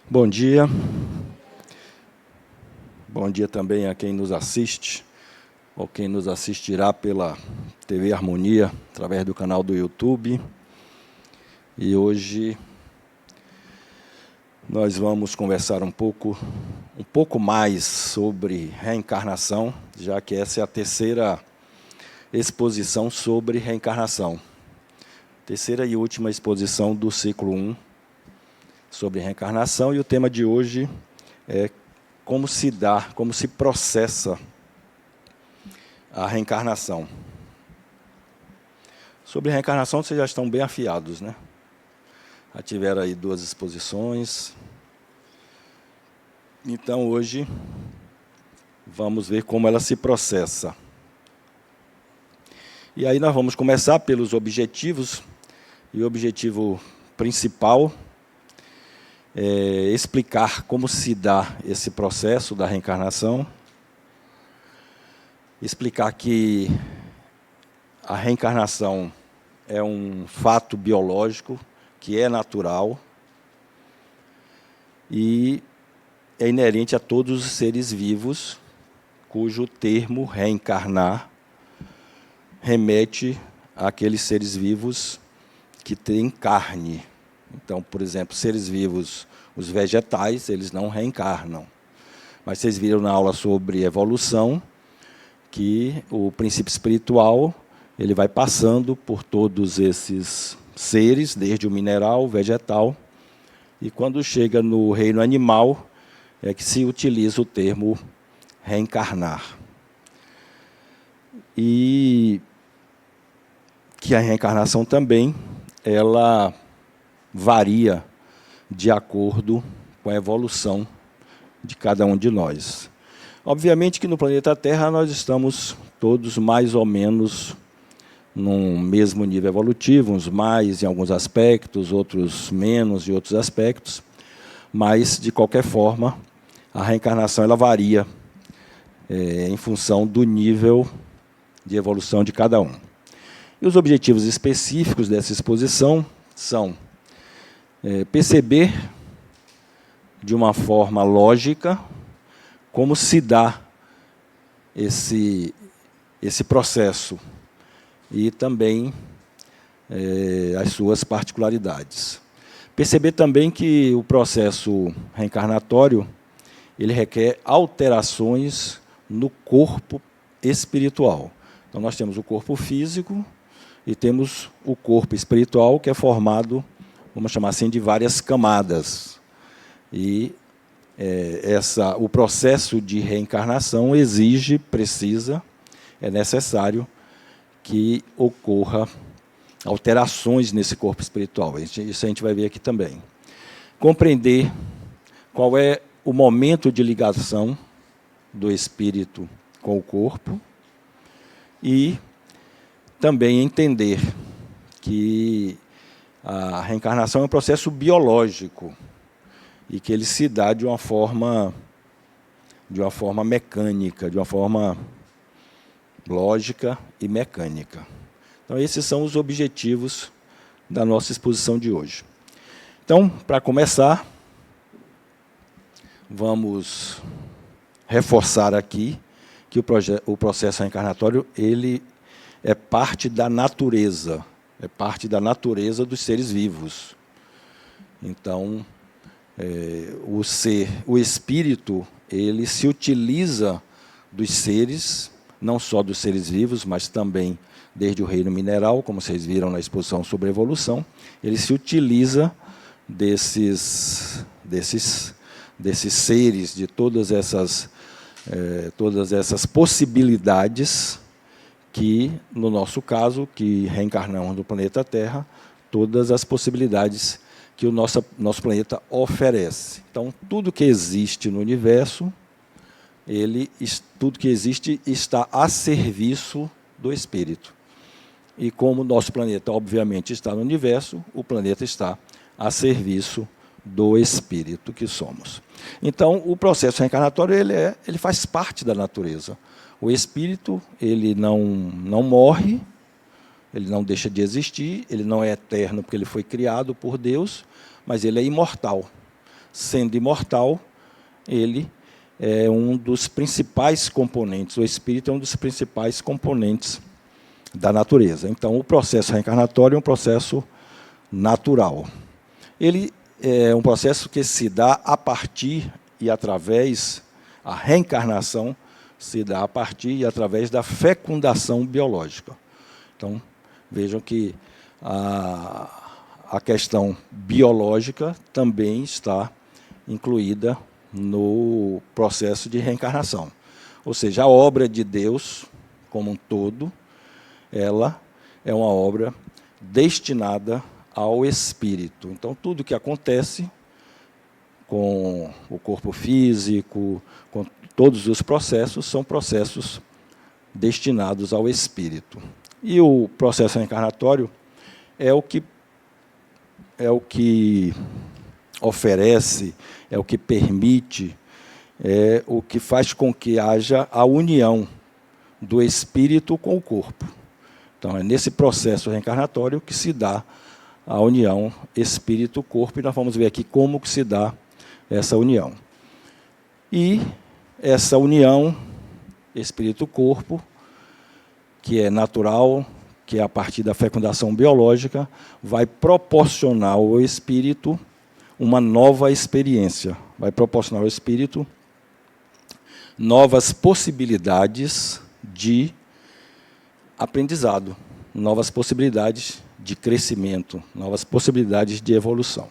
Bom dia. Bom dia também a quem nos assiste, ou quem nos assistirá pela TV Harmonia, através do canal do YouTube. E hoje nós vamos conversar um pouco mais sobre reencarnação, já que essa é a terceira exposição sobre reencarnação. Terceira e última exposição do ciclo 1 sobre reencarnação, e o tema de hoje é como se dá, como se processa a reencarnação. Sobre reencarnação, vocês já estão bem afiados, né? Já tiveram aí 2 exposições. Então, hoje, vamos ver como ela se processa. E aí nós vamos começar pelos objetivos, e o objetivo principal é explicar como se dá esse processo da reencarnação, explicar que a reencarnação é um fato biológico, que é natural e é inerente a todos os seres vivos, cujo termo reencarnar remete àqueles seres vivos que têm carne. Então, por exemplo, seres vivos, os vegetais, eles não reencarnam. Mas vocês viram na aula sobre evolução que o princípio espiritual ele vai passando por todos esses seres, desde o mineral, o vegetal, e quando chega no reino animal, é que se utiliza o termo reencarnar. E que a reencarnação também, ela varia de acordo com a evolução de cada um de nós. Obviamente que no planeta Terra nós estamos todos mais ou menos num mesmo nível evolutivo, uns mais em alguns aspectos, outros menos em outros aspectos, mas, de qualquer forma, a reencarnação ela varia em função do nível de evolução de cada um. E os objetivos específicos dessa exposição são perceber de uma forma lógica como se dá esse processo e também as suas particularidades. Perceber também que o processo reencarnatório ele requer alterações no corpo espiritual. Então, nós temos o corpo físico e temos o corpo espiritual, que é formado, vamos chamar assim, de várias camadas. E o processo de reencarnação é necessário que ocorra alterações nesse corpo espiritual. Isso a gente vai ver aqui também. Compreender qual é o momento de ligação do espírito com o corpo e também entender que a reencarnação é um processo biológico e que ele se dá de uma forma mecânica, de uma forma lógica e mecânica. Então, esses são os objetivos da nossa exposição de hoje. Então, para começar, vamos reforçar aqui que o processo reencarnatório ele é parte da natureza, dos seres vivos. Então, o espírito, ele se utiliza dos seres, não só dos seres vivos, mas também desde o reino mineral, como vocês viram na exposição sobre evolução, ele se utiliza desses seres, de todas essas possibilidades que, no nosso caso, que reencarnamos no planeta Terra, todas as possibilidades que o nosso planeta oferece. Então, tudo que existe no universo, tudo que existe está a serviço do espírito. E como o nosso planeta, obviamente, está no universo, o planeta está a serviço do espírito que somos. Então, o processo reencarnatório ele faz parte da natureza. O espírito ele não morre, ele não deixa de existir, ele não é eterno porque ele foi criado por Deus, mas ele é imortal. sendo imortal, ele é um dos principais componentes, o espírito é um dos principais componentes da natureza. Então, o processo reencarnatório é um processo natural. Ele é um processo que se dá a partir e através, a reencarnação se dá a partir e através da fecundação biológica. Então, vejam que a questão biológica também está incluída no processo de reencarnação. Ou seja, a obra de Deus, como um todo, ela é uma obra destinada ao espírito. Então, tudo que acontece com o corpo físico, com todos os processos, são processos destinados ao espírito. E o processo reencarnatório é o que oferece, é o que permite, é o que faz com que haja a união do espírito com o corpo. Então, é nesse processo reencarnatório que se dá a união espírito-corpo, e nós vamos ver aqui como que se dá essa união. E essa união espírito-corpo, que é natural, que é a partir da fecundação biológica, vai proporcionar ao espírito uma nova experiência, vai proporcionar ao espírito novas possibilidades de aprendizado, novas possibilidades de crescimento, novas possibilidades de evolução.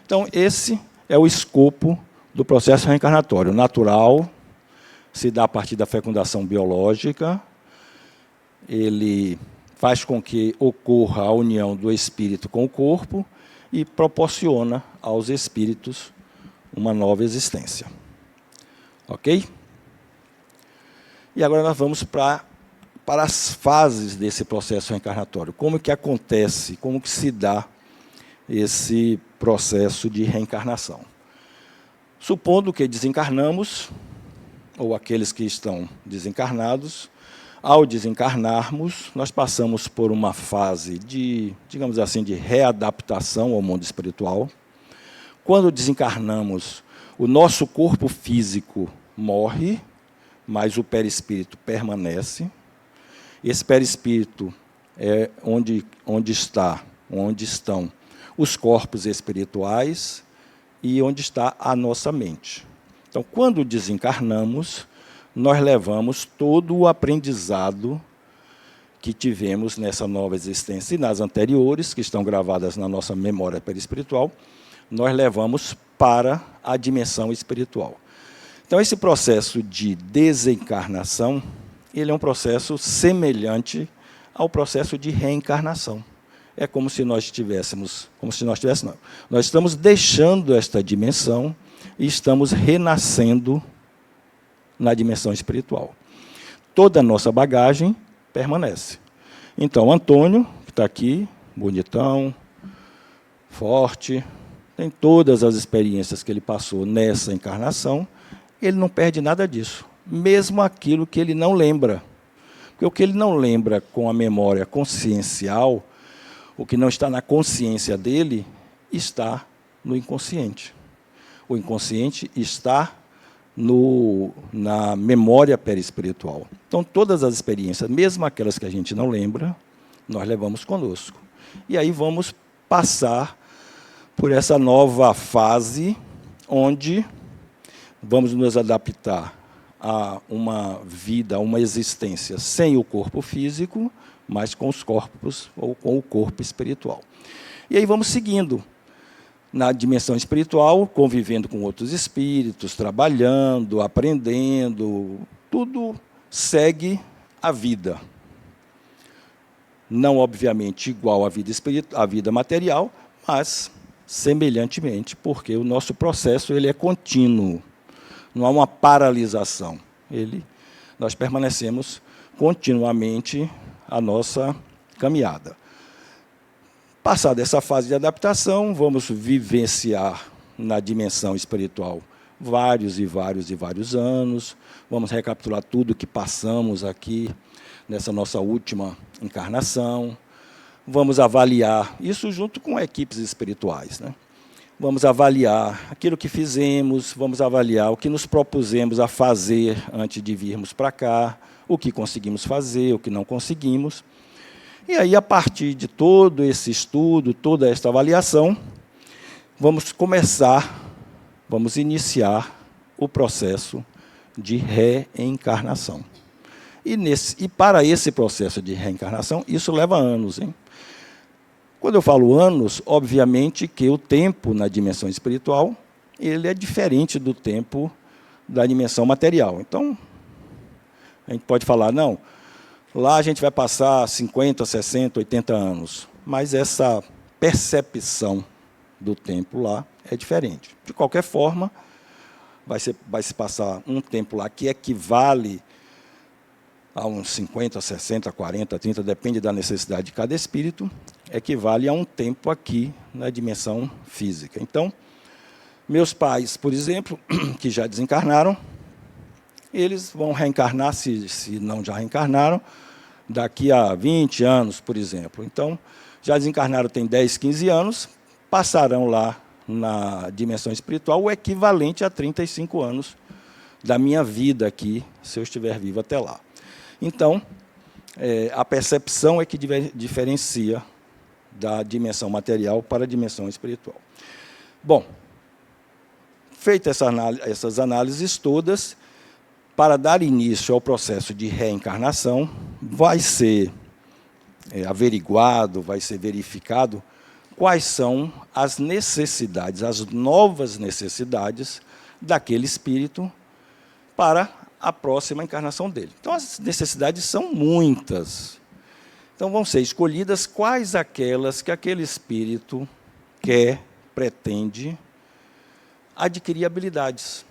Então, esse é o escopo do processo reencarnatório. Natural, se dá a partir da fecundação biológica, ele faz com que ocorra a união do espírito com o corpo e proporciona aos espíritos uma nova existência. Ok? E agora nós vamos para as fases desse processo reencarnatório. Como que acontece, como que se dá esse processo de reencarnação. Supondo que desencarnamos, ou aqueles que estão desencarnados, ao desencarnarmos, nós passamos por uma fase de, digamos assim, de readaptação ao mundo espiritual. Quando desencarnamos, o nosso corpo físico morre, mas o perispírito permanece. Esse perispírito é onde estão os corpos espirituais e onde está a nossa mente. Então, quando desencarnamos, nós levamos todo o aprendizado que tivemos nessa nova existência e nas anteriores, que estão gravadas na nossa memória perispiritual, nós levamos para a dimensão espiritual. Então, esse processo de desencarnação, ele é um processo semelhante ao processo de reencarnação. É como se nós estivéssemos, não. Nós estamos deixando esta dimensão e estamos renascendo na dimensão espiritual. Toda a nossa bagagem permanece. Então, Antônio, que está aqui, bonitão, forte, tem todas as experiências que ele passou nessa encarnação, ele não perde nada disso, mesmo aquilo que ele não lembra. Porque o que ele não lembra com a memória consciencial, o que não está na consciência dele, está no inconsciente. O inconsciente está na memória perispiritual. Então, todas as experiências, mesmo aquelas que a gente não lembra, nós levamos conosco. E aí vamos passar por essa nova fase, onde vamos nos adaptar a uma vida, a uma existência sem o corpo físico, mas com os corpos ou com o corpo espiritual. E aí vamos seguindo na dimensão espiritual, convivendo com outros espíritos, trabalhando, aprendendo, tudo segue a vida. Não, obviamente, igual à vida espiritual, à vida material, mas semelhantemente, porque o nosso processo ele é contínuo. Não há uma paralisação. Nós permanecemos continuamente a nossa caminhada. Passada essa fase de adaptação, vamos vivenciar na dimensão espiritual vários anos, vamos recapitular tudo que passamos aqui nessa nossa última encarnação, vamos avaliar isso junto com equipes espirituais, né? vamos avaliar aquilo que fizemos, vamos avaliar o que nos propusemos a fazer antes de virmos para cá, o que conseguimos fazer, o que não conseguimos. E aí, a partir de todo esse estudo, toda esta avaliação, vamos iniciar o processo de reencarnação. E para esse processo de reencarnação, isso leva anos, hein? Quando eu falo anos, obviamente que o tempo na dimensão espiritual ele é diferente do tempo da dimensão material. Então, a gente pode falar, não, lá a gente vai passar 50, 60, 80 anos, mas essa percepção do tempo lá é diferente. De qualquer forma, vai se passar um tempo lá que equivale a uns 50, 60, 40, 30, depende da necessidade de cada espírito, equivale a um tempo aqui na dimensão física. Então, meus pais, por exemplo, que já desencarnaram, eles vão reencarnar, se não já reencarnaram, daqui a 20 anos, por exemplo. Então, já desencarnaram tem 10, 15 anos, passarão lá na dimensão espiritual o equivalente a 35 anos da minha vida aqui, se eu estiver vivo até lá. Então, a percepção é que diferencia da dimensão material para a dimensão espiritual. Bom, feitas essas análises todas, para dar início ao processo de reencarnação, vai ser averiguado, vai ser verificado quais são as necessidades, as novas necessidades daquele espírito para a próxima encarnação dele. Então, as necessidades são muitas. Então, vão ser escolhidas quais aquelas que aquele espírito quer, pretende adquirir habilidades.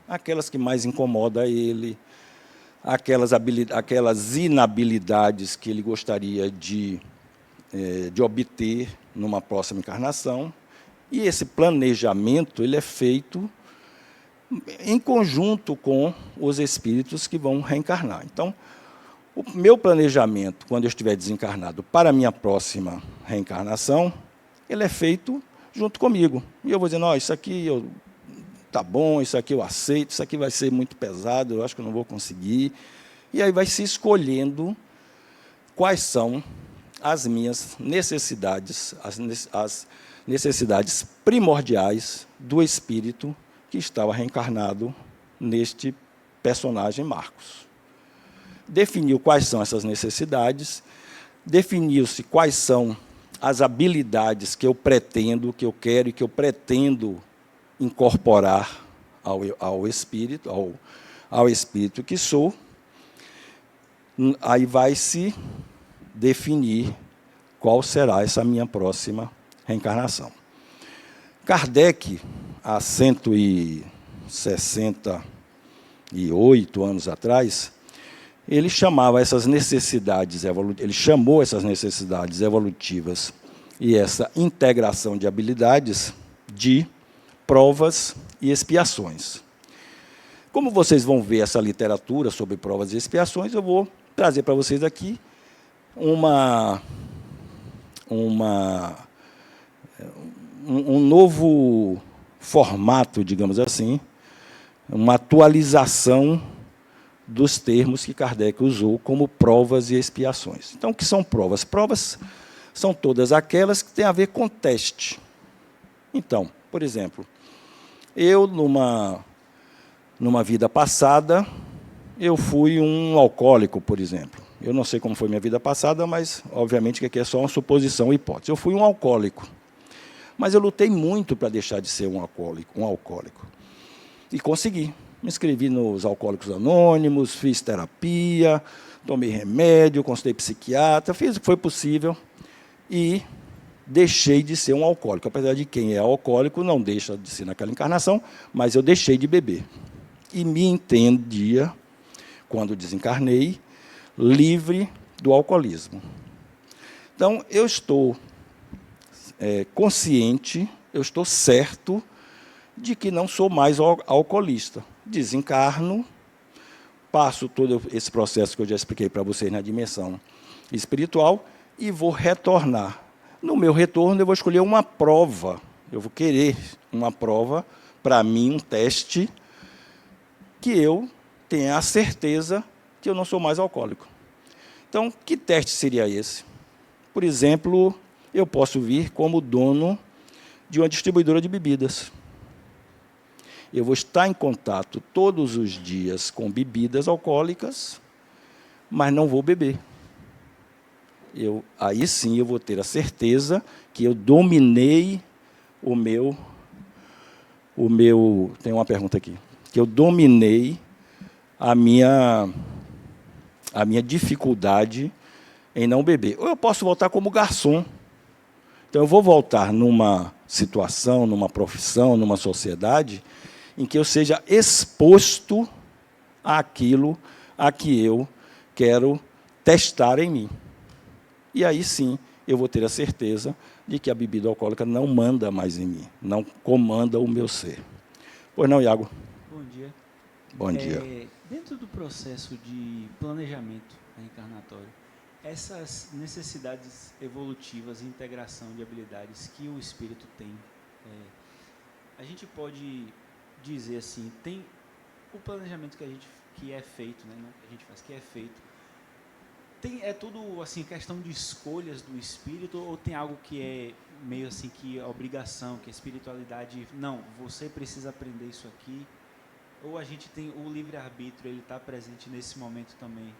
Aquelas que mais incomodam ele, aquelas inabilidades que ele gostaria de obter numa próxima encarnação. E esse planejamento ele é feito em conjunto com os espíritos que vão reencarnar. Então, o meu planejamento, quando eu estiver desencarnado, para a minha próxima reencarnação, ele é feito junto comigo. E eu vou dizendo, isso aqui tá bom, isso aqui eu aceito, isso aqui vai ser muito pesado, eu acho que eu não vou conseguir. E aí vai se escolhendo quais são as minhas necessidades, as necessidades primordiais do espírito que estava reencarnado neste personagem Marcos. Definiu quais são essas necessidades, definiu-se quais são as habilidades que eu pretendo, que eu quero e que eu pretendo incorporar ao espírito, ao espírito que sou. Aí vai se definir qual será essa minha próxima reencarnação. Kardec, há 168 anos atrás, ele chamava essas necessidades ele chamou essas necessidades evolutivas e essa integração de habilidades de provas e expiações. Como vocês vão ver essa literatura sobre provas e expiações, eu vou trazer para vocês aqui um novo formato, digamos assim, uma atualização dos termos que Kardec usou como provas e expiações. Então, o que são provas? Provas são todas aquelas que têm a ver com teste. Então, por exemplo, eu, numa vida passada, eu fui um alcoólico, por exemplo. Eu não sei como foi minha vida passada, mas, obviamente, que aqui é só uma suposição, uma hipótese. Eu fui um alcoólico. Mas eu lutei muito para deixar de ser um alcoólico. E consegui. Me inscrevi nos Alcoólicos Anônimos, fiz terapia, tomei remédio, consultei psiquiatra, fiz o que foi possível e deixei de ser um alcoólico. Apesar de quem é alcoólico não deixa de ser naquela encarnação, mas eu deixei de beber. E me entendia, quando desencarnei, livre do alcoolismo. Então, eu estou consciente, eu estou certo de que não sou mais alcoolista. Desencarno, passo todo esse processo que eu já expliquei para vocês na dimensão espiritual e vou retornar. No meu retorno, eu vou escolher uma prova Eu vou querer uma prova, para mim, um teste, que eu tenha a certeza que eu não sou mais alcoólico. Então, que teste seria esse? Por exemplo, eu posso vir como dono de uma distribuidora de bebidas. Eu vou estar em contato todos os dias com bebidas alcoólicas, mas não vou beber. Aí sim eu vou ter a certeza que eu dominei o meu... Tem uma pergunta aqui. Que eu dominei a minha dificuldade em não beber. Ou eu posso voltar como garçom. Então, eu vou voltar numa situação, numa profissão, numa sociedade, em que eu seja exposto àquilo a que eu quero testar em mim. E aí, sim, eu vou ter a certeza de que a bebida alcoólica não manda mais em mim, não comanda o meu ser. Pois não, Iago? Bom dia. Bom dia. Dentro do processo de planejamento reencarnatório, essas necessidades evolutivas e integração de habilidades que o espírito tem, a gente pode dizer assim, tem o planejamento que é feito, né, não que a gente faz, que é feito, é tudo assim questão de escolhas do espírito, ou tem algo que é meio assim que é obrigação, que a espiritualidade, não, você precisa aprender isso aqui, ou a gente tem o livre-arbítrio, ele está presente nesse momento também?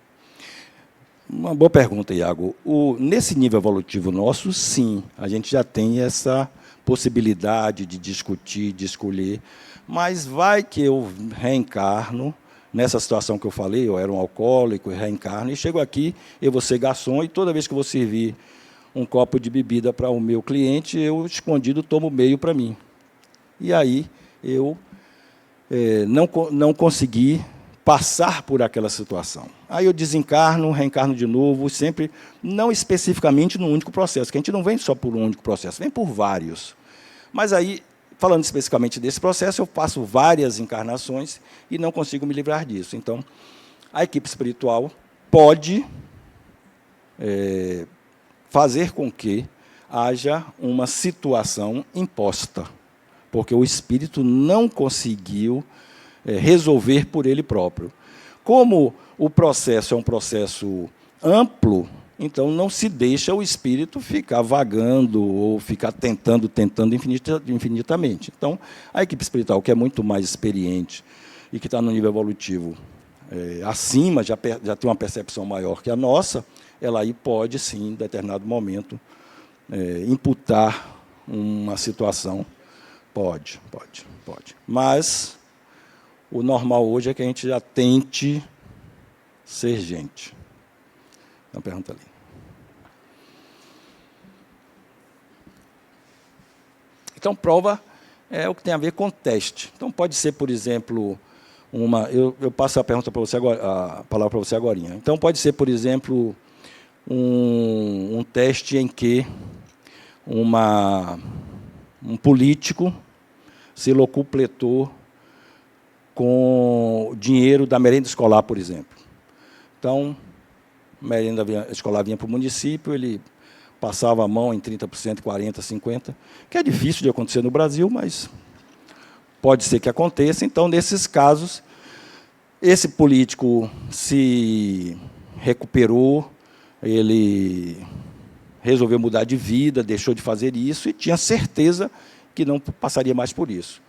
Uma boa pergunta, Iago. Nesse nível evolutivo nosso, sim, a gente já tem essa possibilidade de discutir, de escolher, mas vai que eu reencarno, nessa situação que eu falei, eu era um alcoólico, reencarno, e chego aqui, eu vou ser garçom, e toda vez que eu vou servir um copo de bebida para o meu cliente, eu, escondido, tomo meio para mim. E aí eu não consegui passar por aquela situação. Aí eu desencarno, reencarno de novo, sempre, não especificamente num único processo, que a gente não vem só por um único processo, vem por vários. Mas aí, falando especificamente desse processo, eu passo várias encarnações e não consigo me livrar disso. Então, a equipe espiritual pode fazer com que haja uma situação imposta, porque o espírito não conseguiu resolver por ele próprio. Como o processo é um processo amplo, então não se deixa o espírito ficar vagando ou ficar tentando infinitamente. Então, a equipe espiritual, que é muito mais experiente e que está no nível evolutivo acima, já tem uma percepção maior que a nossa, ela aí pode, sim, em determinado momento, imputar uma situação. Pode. Mas o normal hoje é que a gente já tente ser gente. Uma pergunta ali. Então, prova é o que tem a ver com teste. Então, pode ser, por exemplo, eu passo a pergunta para você agora, a palavra para você agora. Então, pode ser, por exemplo, um teste em que um político se locupletou com dinheiro da merenda escolar, por exemplo. Então, a merenda escolar vinha para o município, ele passava a mão em 30%, 40%, 50%, que é difícil de acontecer no Brasil, mas pode ser que aconteça. Então, nesses casos, esse político se recuperou, ele resolveu mudar de vida, deixou de fazer isso e tinha certeza que não passaria mais por isso.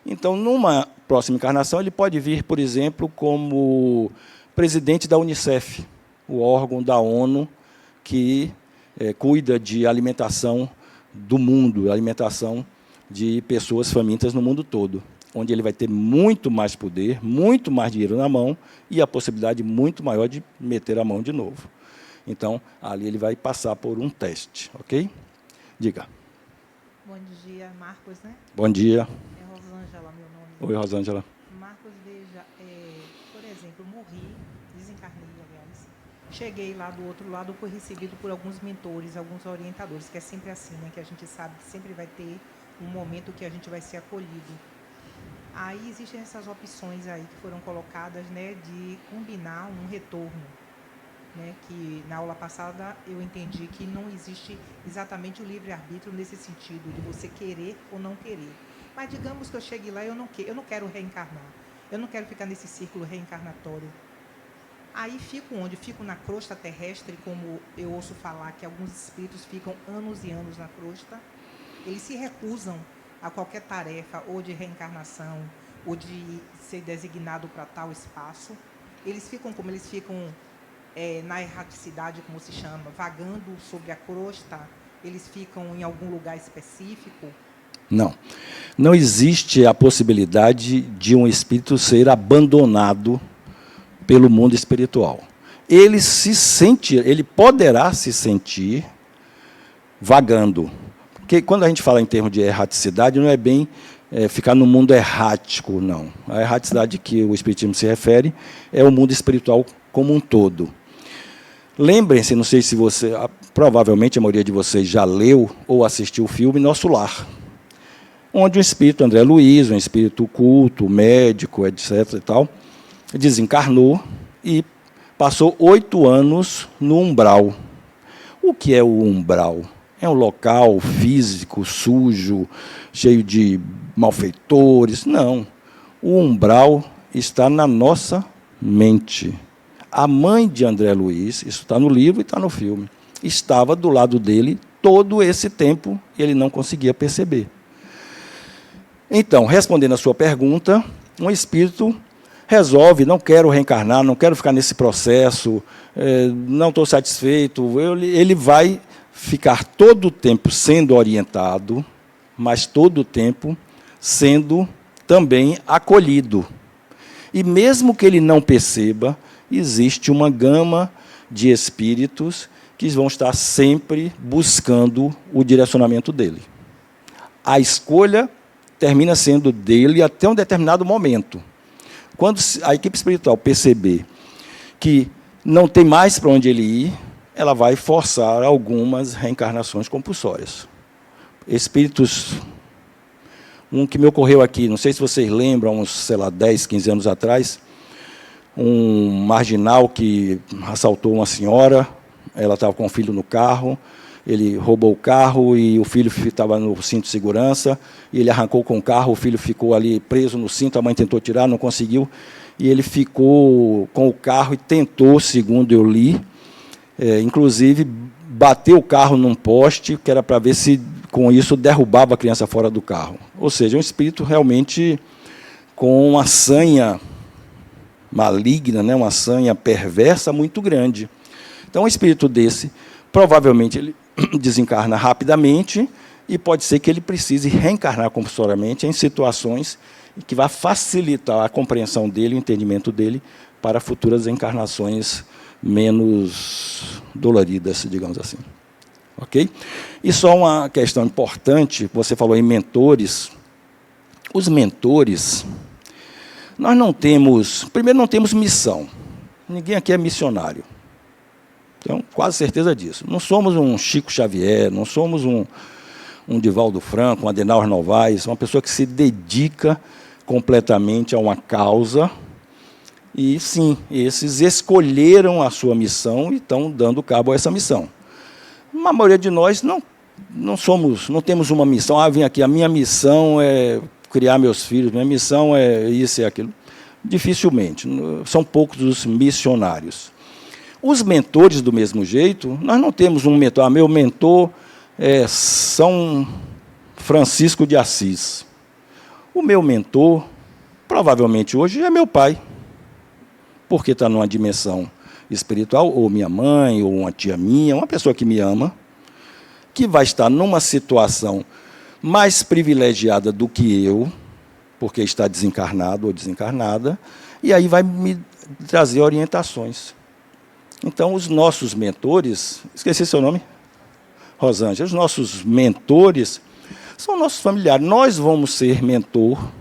Então, numa próxima encarnação, ele pode vir, por exemplo, como presidente da Unicef, o órgão da ONU que cuida de alimentação do mundo, alimentação de pessoas famintas no mundo todo, onde ele vai ter muito mais poder, muito mais dinheiro na mão e a possibilidade muito maior de meter a mão de novo. Então, ali ele vai passar por um teste, ok? Diga. Bom dia, Marcos, né? Bom dia. É Rosângela, meu nome. Oi, Rosângela. Marcos, veja, por exemplo, morri, desencarnei, aliás. Cheguei lá do outro lado, fui recebido por alguns mentores, alguns orientadores, que é sempre assim, né? Que a gente sabe que sempre vai ter um momento que a gente vai ser acolhido. Aí existem essas opções aí que foram colocadas, né? De combinar um retorno, né, que na aula passada eu entendi que não existe exatamente o livre-arbítrio nesse sentido, de você querer ou não querer. Mas digamos que eu chegue lá e eu não quero reencarnar. Eu não quero ficar nesse círculo reencarnatório. Aí fico onde? Fico na crosta terrestre, como eu ouço falar que alguns espíritos ficam anos e anos na crosta. Eles se recusam a qualquer tarefa, ou de reencarnação, ou de ser designado para tal espaço. Eles ficam como? Eles ficam na erraticidade, como se chama, vagando sobre a crosta. Eles ficam em algum lugar específico. Não. Não existe a possibilidade de um espírito ser abandonado pelo mundo espiritual. Ele poderá se sentir vagando. Porque quando a gente fala em termos de erraticidade, não é bem ficar no mundo errático, não. A erraticidade que o Espiritismo se refere é o mundo espiritual como um todo. Lembrem-se, não sei se provavelmente a maioria de vocês já leu ou assistiu o filme Nosso Lar, onde o espírito André Luiz, um espírito culto, médico, etc. e tal, desencarnou e passou 8 anos no umbral. O que é o umbral? É um local físico, sujo, cheio de malfeitores? Não. O umbral está na nossa mente. A mãe de André Luiz, isso está no livro e está no filme, estava do lado dele todo esse tempo e ele não conseguia perceber. Então, respondendo à sua pergunta, um espírito resolve, não quero reencarnar, não quero ficar nesse processo, não estou satisfeito, ele vai ficar todo o tempo sendo orientado, mas todo o tempo sendo também acolhido. E mesmo que ele não perceba, existe uma gama de espíritos que vão estar sempre buscando o direcionamento dele. A escolha termina sendo dele até um determinado momento. Quando a equipe espiritual perceber que não tem mais para onde ele ir, ela vai forçar algumas reencarnações compulsórias. Espíritos... Um que me ocorreu aqui, não sei se vocês lembram, uns, 10, 15 anos atrás, um marginal que assaltou uma senhora, ela estava com o filho no carro, ele roubou o carro e o filho estava no cinto de segurança, e ele arrancou com o carro, o filho ficou ali preso no cinto, a mãe tentou tirar, não conseguiu, e ele ficou com o carro e tentou, segundo eu li, inclusive bateu o carro num poste, que era para ver se com isso derrubava a criança fora do carro. Ou seja, um espírito realmente com uma sanha maligna, né, uma sanha perversa muito grande. Então, um espírito desse, provavelmente, ele desencarna rapidamente e pode ser que ele precise reencarnar compulsoriamente em situações que vai facilitar a compreensão dele, o entendimento dele, para futuras encarnações menos doloridas, digamos assim. Ok? E só uma questão importante, você falou em mentores. Os mentores, nós não temos... Primeiro, não temos missão. Ninguém aqui é missionário. Tenho quase certeza disso. Não somos um Chico Xavier, não somos um Divaldo Franco, um Adenauer Novaes, uma pessoa que se dedica completamente a uma causa. E, sim, esses escolheram a sua missão e estão dando cabo a essa missão. A maioria de nós não temos uma missão. Vem aqui, a minha missão é criar meus filhos, minha missão é isso e aquilo. Dificilmente. São poucos os missionários. Os mentores, do mesmo jeito, nós não temos um mentor. Meu mentor é São Francisco de Assis. O meu mentor, provavelmente hoje, é meu pai, porque está numa dimensão espiritual, ou minha mãe, ou uma tia minha, uma pessoa que me ama, que vai estar numa situação mais privilegiada do que eu, porque está desencarnado ou desencarnada, e aí vai me trazer orientações. Então, os nossos mentores, esqueci seu nome? Rosângela. Os nossos mentores são nossos familiares. Nós vamos ser mentor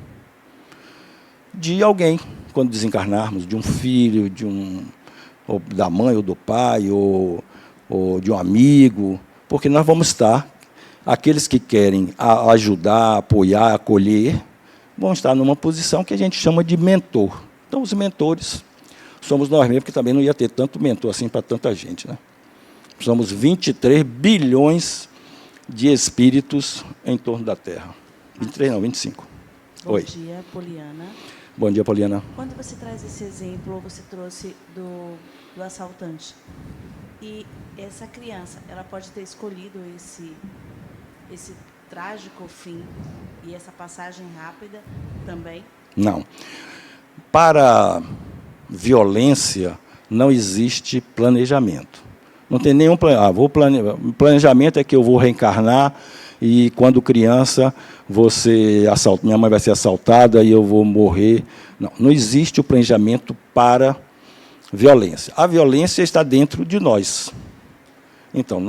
de alguém, quando desencarnarmos, de um filho, ou da mãe ou do pai, ou de um amigo, porque nós vamos estar, aqueles que querem ajudar, apoiar, acolher, vão estar numa posição que a gente chama de mentor. Então, os mentores somos nós mesmos, porque também não ia ter tanto mentor assim para tanta gente, né? Somos 23 bilhões de espíritos em torno da Terra. 23 não, 25. Bom dia, Poliana. Bom dia, Poliana. Quando você traz esse exemplo, você trouxe do assaltante. E essa criança, ela pode ter escolhido esse trágico fim e essa passagem rápida também? Não. Para violência, não existe planejamento. Não tem nenhum planejamento é que eu vou reencarnar e, quando criança, minha mãe vai ser assaltada e eu vou morrer. Não, não existe o planejamento para violência. A violência está dentro de nós. Então,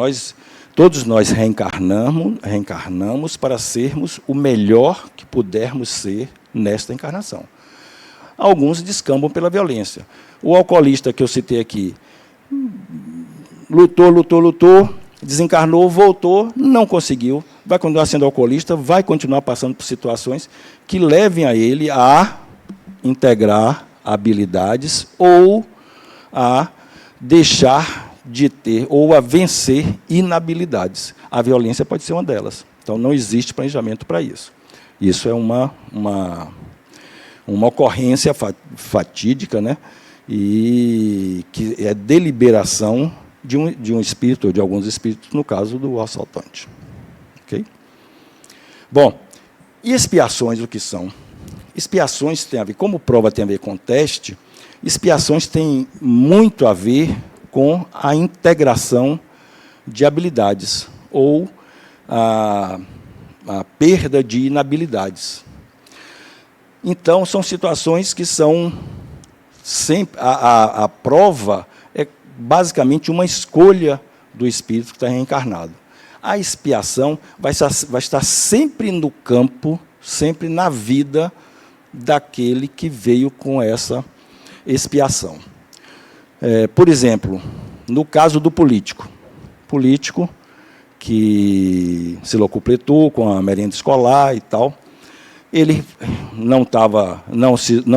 todos nós reencarnamos para sermos o melhor que pudermos ser nesta encarnação. Alguns descambam pela violência. O alcoolista que eu citei aqui lutou, desencarnou, voltou, não conseguiu, vai continuar sendo alcoolista, vai continuar passando por situações que levem a ele a integrar habilidades ou a deixar de ter ou a vencer inabilidades. A violência pode ser uma delas. Então, não existe planejamento para isso. Isso é uma ocorrência fatídica, né? E que é deliberação de um espírito, ou de alguns espíritos, no caso do assaltante. Ok? Bom, e expiações, o que são? Expiações tem a ver, como prova tem a ver com teste, expiações têm muito a ver com a integração de habilidades, ou a perda de inabilidades. Então, são situações que são sempre... A prova é basicamente uma escolha do espírito que está reencarnado. A expiação vai estar sempre no campo, sempre na vida daquele que veio com essa expiação. Por exemplo, no caso do político que se locupletou com a merenda escolar e tal, ele não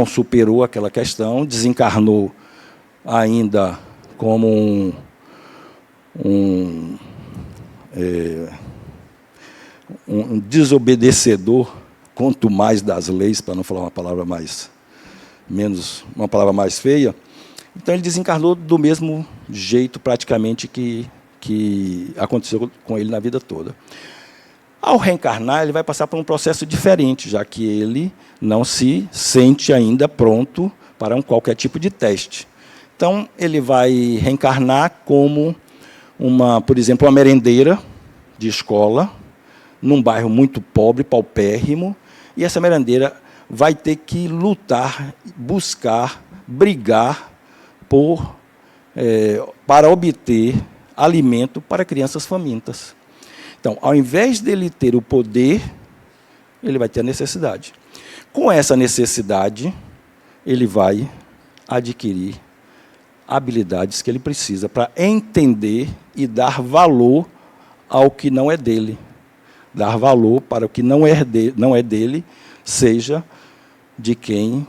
superou aquela questão, desencarnou ainda como um desobedecedor, quanto mais das leis, para não falar uma palavra mais feia. Então, ele desencarnou do mesmo jeito, praticamente, que aconteceu com ele na vida toda. Ao reencarnar, ele vai passar por um processo diferente, já que ele não se sente ainda pronto para qualquer tipo de teste. Então, ele vai reencarnar como, por exemplo, uma merendeira de escola, num bairro muito pobre, paupérrimo, e essa merendeira vai ter que lutar, buscar, brigar para obter alimento para crianças famintas. Então, ao invés dele ter o poder, ele vai ter a necessidade. Com essa necessidade, ele vai adquirir habilidades que ele precisa para entender e dar valor ao que não é dele. Dar valor para o que não é dele, seja de quem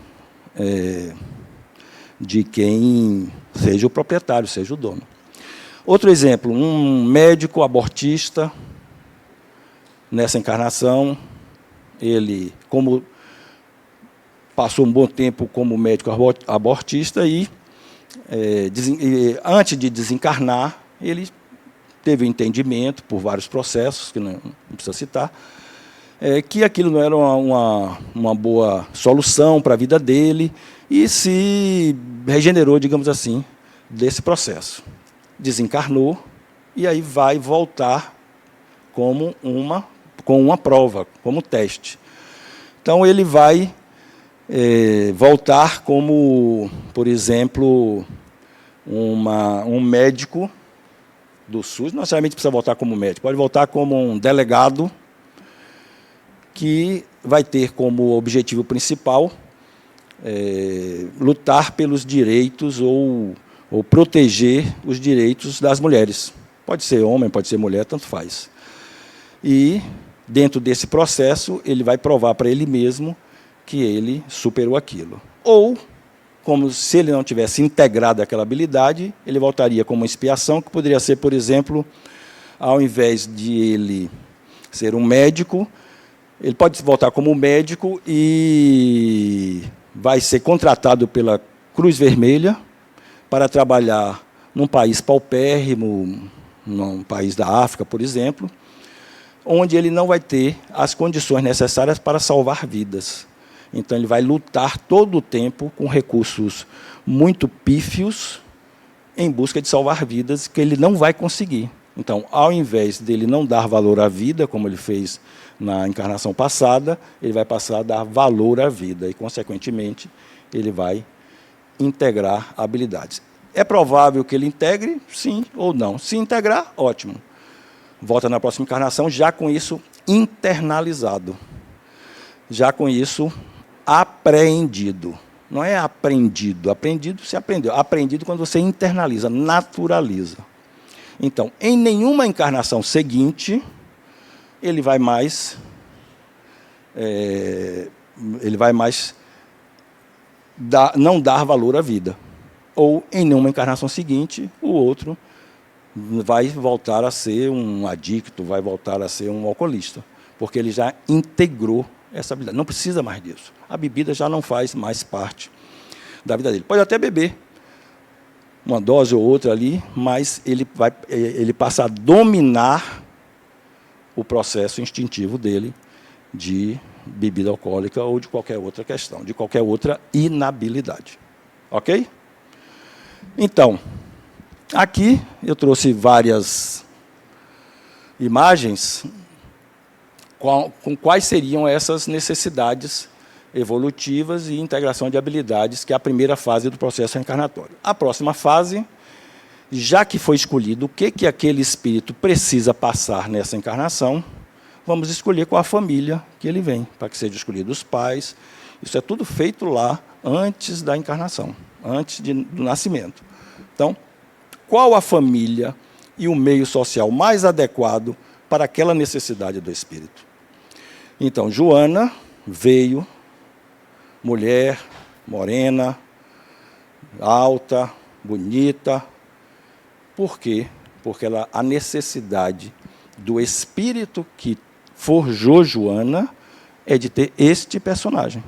seja o proprietário, seja o dono. Outro exemplo, um médico abortista, nessa encarnação, ele, como passou um bom tempo como médico abortista e, antes de desencarnar, ele teve um entendimento, por vários processos, que não precisa citar, que aquilo não era uma boa solução para a vida dele, e se regenerou, digamos assim, desse processo. Desencarnou, e aí vai voltar com uma prova, como teste. Então, ele vai voltar como, por exemplo, um médico do SUS, não necessariamente precisa voltar como médico, pode voltar como um delegado que vai ter como objetivo principal lutar pelos direitos ou proteger os direitos das mulheres. Pode ser homem, pode ser mulher, tanto faz. E, dentro desse processo, ele vai provar para ele mesmo que ele superou aquilo. Ou como se ele não tivesse integrado aquela habilidade, ele voltaria como uma expiação, que poderia ser, por exemplo, ao invés de ele ser um médico, ele pode voltar como médico e vai ser contratado pela Cruz Vermelha para trabalhar num país paupérrimo, num país da África, por exemplo, onde ele não vai ter as condições necessárias para salvar vidas. Então, ele vai lutar todo o tempo com recursos muito pífios em busca de salvar vidas que ele não vai conseguir. Então, ao invés dele não dar valor à vida, como ele fez na encarnação passada, ele vai passar a dar valor à vida e, consequentemente, ele vai integrar habilidades. É provável que ele integre, sim ou não. Se integrar, ótimo. Volta na próxima encarnação já com isso internalizado, já com isso apreendido. Não é aprendido. Aprendido se aprendeu. Aprendido quando você internaliza, naturaliza. Então, em nenhuma encarnação seguinte, ele vai mais não dar valor à vida. Ou, em nenhuma encarnação seguinte, o outro vai voltar a ser um adicto, vai voltar a ser um alcoolista, porque ele já integrou essa habilidade. Não precisa mais disso. A bebida já não faz mais parte da vida dele. Pode até beber uma dose ou outra ali, mas ele passa a dominar o processo instintivo dele de bebida alcoólica ou de qualquer outra questão, de qualquer outra inabilidade. Ok? Então, aqui eu trouxe várias imagens com quais seriam essas necessidades evolutivas e integração de habilidades, que é a primeira fase do processo reencarnatório. A próxima fase, já que foi escolhido o que aquele espírito precisa passar nessa encarnação, vamos escolher qual a família que ele vem, para que sejam escolhidos os pais. Isso é tudo feito lá antes da encarnação, antes do nascimento. Então, qual a família e o meio social mais adequado para aquela necessidade do espírito? Então, Joana veio, mulher, morena, alta, bonita. Por quê? Porque a necessidade do espírito que forjou Joana é de ter este personagem.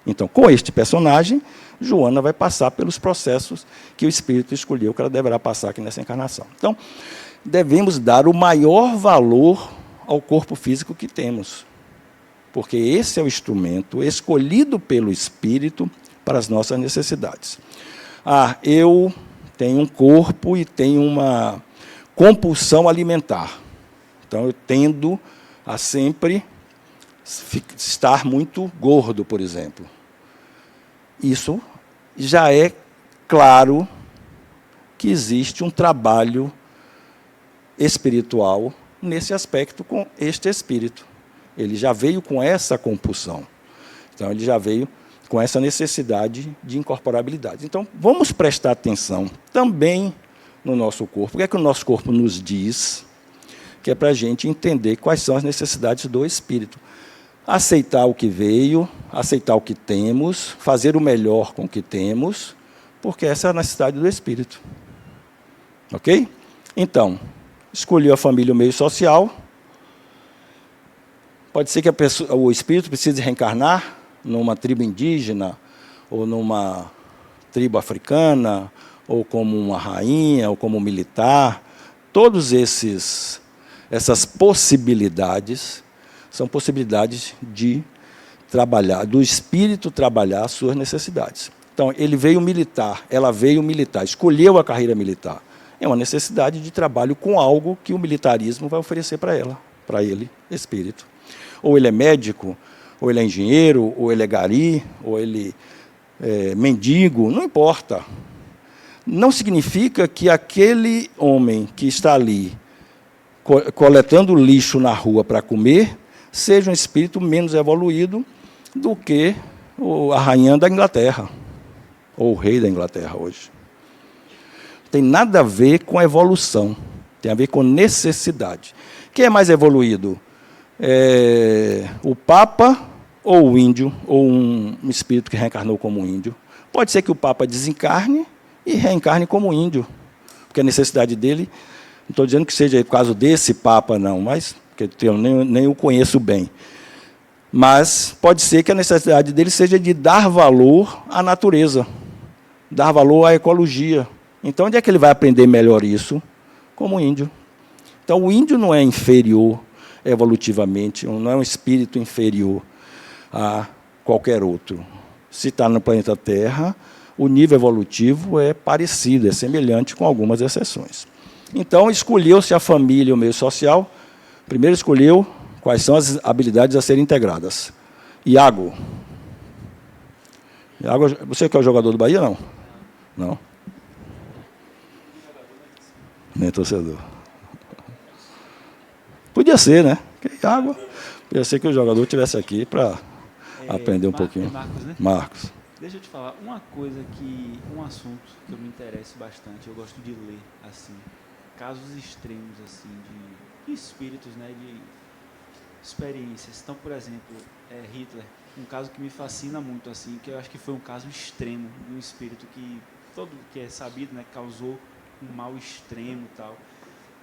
Então, com este personagem, Joana vai passar pelos processos que o espírito escolheu que ela deverá passar aqui nessa encarnação. Então, devemos dar o maior valor ao corpo físico que temos, porque esse é o instrumento escolhido pelo espírito para as nossas necessidades. Eu tenho um corpo e tenho uma compulsão alimentar. Então, eu tendo a sempre estar muito gordo, por exemplo. Isso já é claro que existe um trabalho espiritual nesse aspecto com este espírito. Ele já veio com essa compulsão. Então, ele já veio com essa necessidade de incorporabilidade. Então, vamos prestar atenção também no nosso corpo. O que é que o nosso corpo nos diz? Que é para a gente entender quais são as necessidades do espírito. Aceitar o que veio, aceitar o que temos, fazer o melhor com o que temos, porque essa é a necessidade do espírito. Ok? Então, escolheu a família e o meio social. Pode ser que o espírito precise reencarnar numa tribo indígena, ou numa tribo africana, ou como uma rainha, ou como um militar. Todas essas possibilidades são possibilidades de trabalhar, do espírito trabalhar as suas necessidades. Então, ele veio militar, ela veio militar, escolheu a carreira militar. É uma necessidade de trabalho com algo que o militarismo vai oferecer para ela, para ele, espírito. Ou ele é médico, ou ele é engenheiro, ou ele é gari, ou ele é mendigo, não importa. Não significa que aquele homem que está ali coletando lixo na rua para comer seja um espírito menos evoluído do que a rainha da Inglaterra, ou o rei da Inglaterra hoje. Tem nada a ver com evolução, tem a ver com necessidade. Quem é mais evoluído? O Papa ou o índio, ou um espírito que reencarnou como um índio? Pode ser que o Papa desencarne e reencarne como índio, porque a necessidade dele, não estou dizendo que seja o caso desse Papa, não, mas porque eu nem o conheço bem. Mas pode ser que a necessidade dele seja de dar valor à natureza, dar valor à ecologia. Então, onde é que ele vai aprender melhor isso? Como índio. Então, o índio não é inferior evolutivamente, não é um espírito inferior a qualquer outro. Se está no planeta Terra, o nível evolutivo é parecido, é semelhante, com algumas exceções. Então, escolheu-se a família e o meio social. Primeiro escolheu quais são as habilidades a serem integradas. Iago. Iago, você que é o jogador do Bahia, não? Não. Nem torcedor. Podia ser, né? Iago. Podia ser que o jogador estivesse aqui para aprender um pouquinho. Marcos, né? Marcos. Deixa eu te falar, um assunto que eu me interesso bastante, eu gosto de ler, assim, casos extremos, assim, de espíritos, né, de experiências. Então, por exemplo, Hitler, um caso que me fascina muito, assim, que eu acho que foi um caso extremo de um espírito que é sabido, né, causou um mal extremo e tal.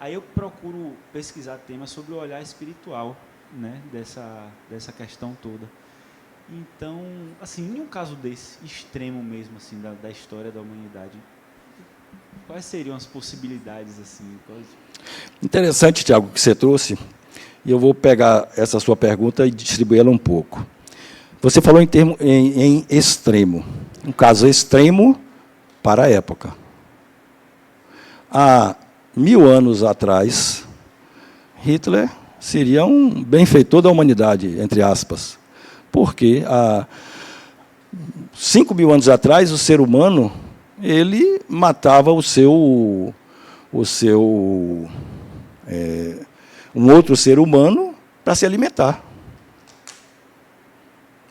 Aí eu procuro pesquisar temas sobre o olhar espiritual, né, dessa questão toda. Então, assim, em um caso desse, extremo mesmo, assim, da história da humanidade, quais seriam as possibilidades, assim? Interessante, Tiago, que você trouxe, e eu vou pegar essa sua pergunta e distribuí-la um pouco. Você falou em extremo, um caso extremo para a época. Há 1000 anos atrás, Hitler seria um benfeitor da humanidade, entre aspas. Porque há 5.000 anos atrás, o ser humano, ele matava um outro ser humano para se alimentar.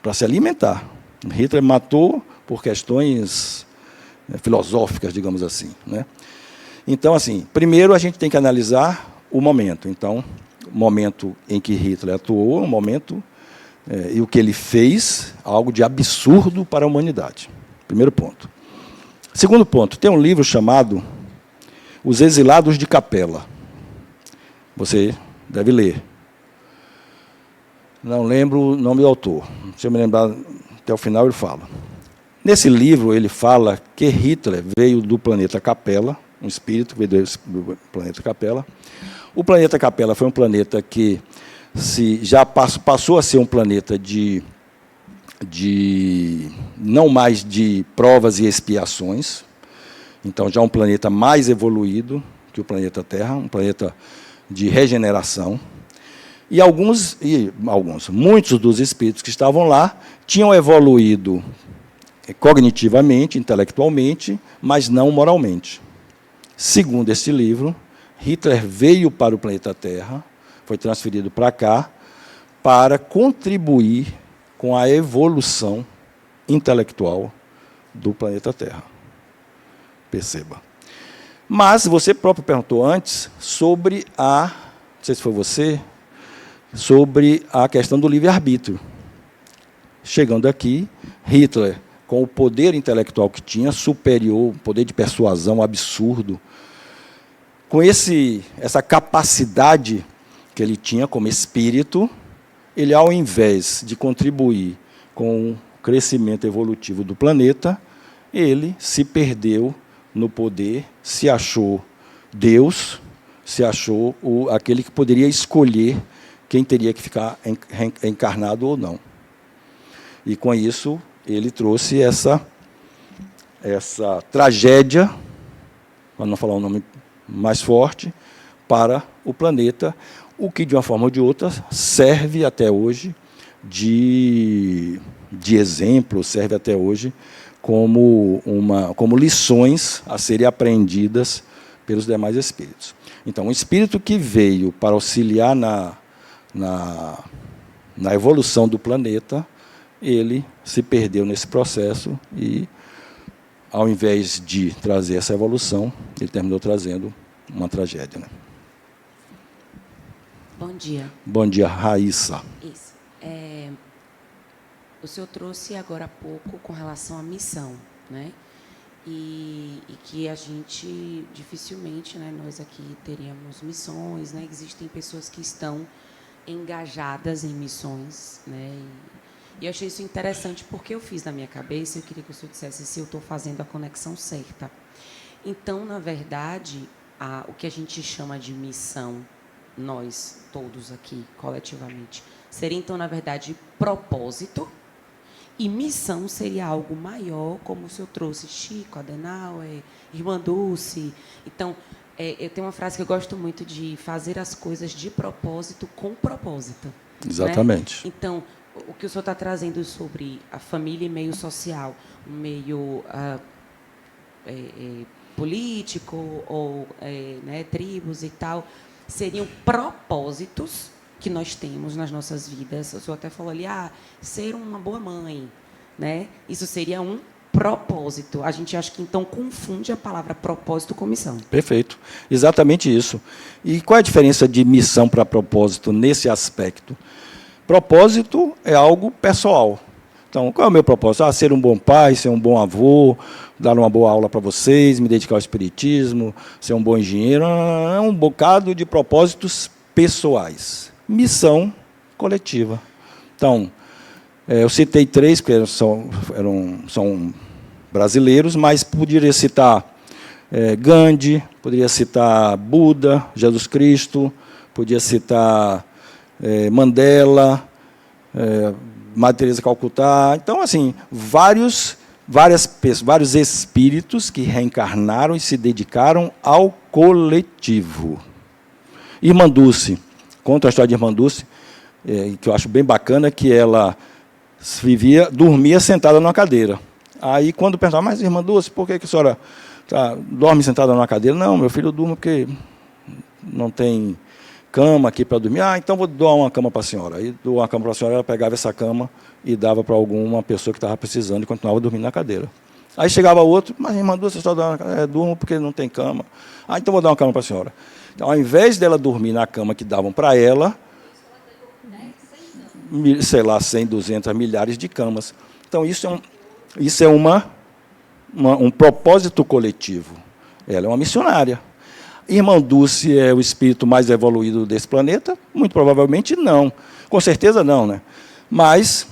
Para se alimentar. Hitler matou por questões filosóficas, digamos assim, né? Então, assim, primeiro a gente tem que analisar o momento. Então, o momento em que Hitler atuou, um momento... e o que ele fez, algo de absurdo para a humanidade. Primeiro ponto. Segundo ponto, tem um livro chamado Os Exilados de Capela. Você deve ler. Não lembro o nome do autor. Se eu me lembrar até o final, ele fala. Nesse livro, ele fala que Hitler veio do planeta Capela, um espírito que veio do planeta Capela. O planeta Capela foi um planeta que já passou a ser um planeta de não mais de provas e expiações, então já um planeta mais evoluído que o planeta Terra, um planeta de regeneração. E muitos dos espíritos que estavam lá tinham evoluído cognitivamente, intelectualmente, mas não moralmente. Segundo este livro, Hitler veio para o planeta Terra, foi transferido para cá, para contribuir com a evolução intelectual do planeta Terra. Perceba. Mas você próprio perguntou antes sobre não sei se foi você, sobre a questão do livre-arbítrio. Chegando aqui, Hitler, com o poder intelectual que tinha, superior, poder de persuasão absurdo, com essa capacidade que ele tinha como espírito, ele, ao invés de contribuir com o crescimento evolutivo do planeta, ele se perdeu no poder, se achou Deus, se achou aquele que poderia escolher quem teria que ficar encarnado ou não. E, com isso, ele trouxe essa tragédia, para não falar um nome mais forte, para o planeta, o que, de uma forma ou de outra, serve até hoje de exemplo, serve até hoje como lições a serem aprendidas pelos demais espíritos. Então, um espírito que veio para auxiliar na evolução do planeta, ele se perdeu nesse processo e, ao invés de trazer essa evolução, ele terminou trazendo uma tragédia, né? Bom dia. Bom dia, Raíssa. Isso. O senhor trouxe agora há pouco com relação à missão. né? E que a gente dificilmente, né, nós aqui teríamos missões, né? Existem pessoas que estão engajadas em missões, né? E eu achei isso interessante porque eu fiz na minha cabeça, eu queria que o senhor dissesse se eu estou fazendo a conexão certa. Então, na verdade, o que a gente chama de missão, nós todos aqui, coletivamente, seria, então, na verdade, propósito, e missão seria algo maior, como o senhor trouxe, Chico, Adenauer, Irmã Dulce. Então, eu tenho uma frase que eu gosto muito de fazer as coisas de propósito com propósito. Exatamente. Né? Então, o que o senhor está trazendo sobre a família e meio social, meio político, ou né, tribos e tal, seriam propósitos que nós temos nas nossas vidas. O senhor até falou ali, ser uma boa mãe, né? Isso seria um propósito. A gente acha que, então, confunde a palavra propósito com missão. Perfeito. Exatamente isso. E qual é a diferença de missão para propósito nesse aspecto? Propósito é algo pessoal. Então, qual é o meu propósito? Ser um bom pai, ser um bom avô, dar uma boa aula para vocês, me dedicar ao espiritismo, ser um bom engenheiro. É um bocado de propósitos pessoais. Missão coletiva. Então, eu citei 3, porque são brasileiros, mas poderia citar Gandhi, poderia citar Buda, Jesus Cristo, podia citar Mandela, Madre Teresa de Calcutá. Então, assim, vários espíritos que reencarnaram e se dedicaram ao coletivo. Irmã Dulce, conta a história de Irmã Dulce, que eu acho bem bacana, que ela dormia sentada numa cadeira. Aí, quando pensava, mas Irmã Dulce, por que a senhora dorme sentada numa cadeira? Não, meu filho durma porque não tem cama aqui para dormir. Então vou doar uma cama para a senhora. Aí doou uma cama para a senhora, ela pegava essa cama e dava para alguma pessoa que estava precisando e continuava dormindo na cadeira. Aí chegava outro, mas Irmã Dulce, só durmo porque não tem cama. Então vou dar uma cama para a senhora. Então, ao invés dela dormir na cama que davam para ela, sei lá, 100, 200, milhares de camas. Então, isso é um propósito coletivo. Ela é uma missionária. Irmã Dulce é o espírito mais evoluído desse planeta? Muito provavelmente não. Com certeza não, né? Mas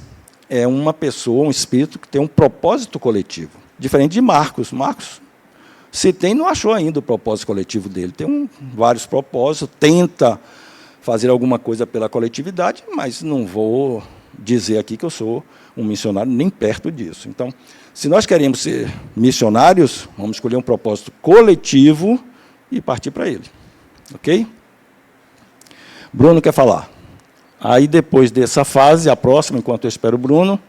é uma pessoa, um espírito que tem um propósito coletivo. Diferente de Marcos. Marcos, se tem, não achou ainda o propósito coletivo dele. Tem vários propósitos, tenta fazer alguma coisa pela coletividade, mas não vou dizer aqui que eu sou um missionário nem perto disso. Então, se nós queremos ser missionários, vamos escolher um propósito coletivo e partir para ele. Ok? Bruno quer falar. Aí, depois dessa fase, a próxima, enquanto eu espero o Bruno,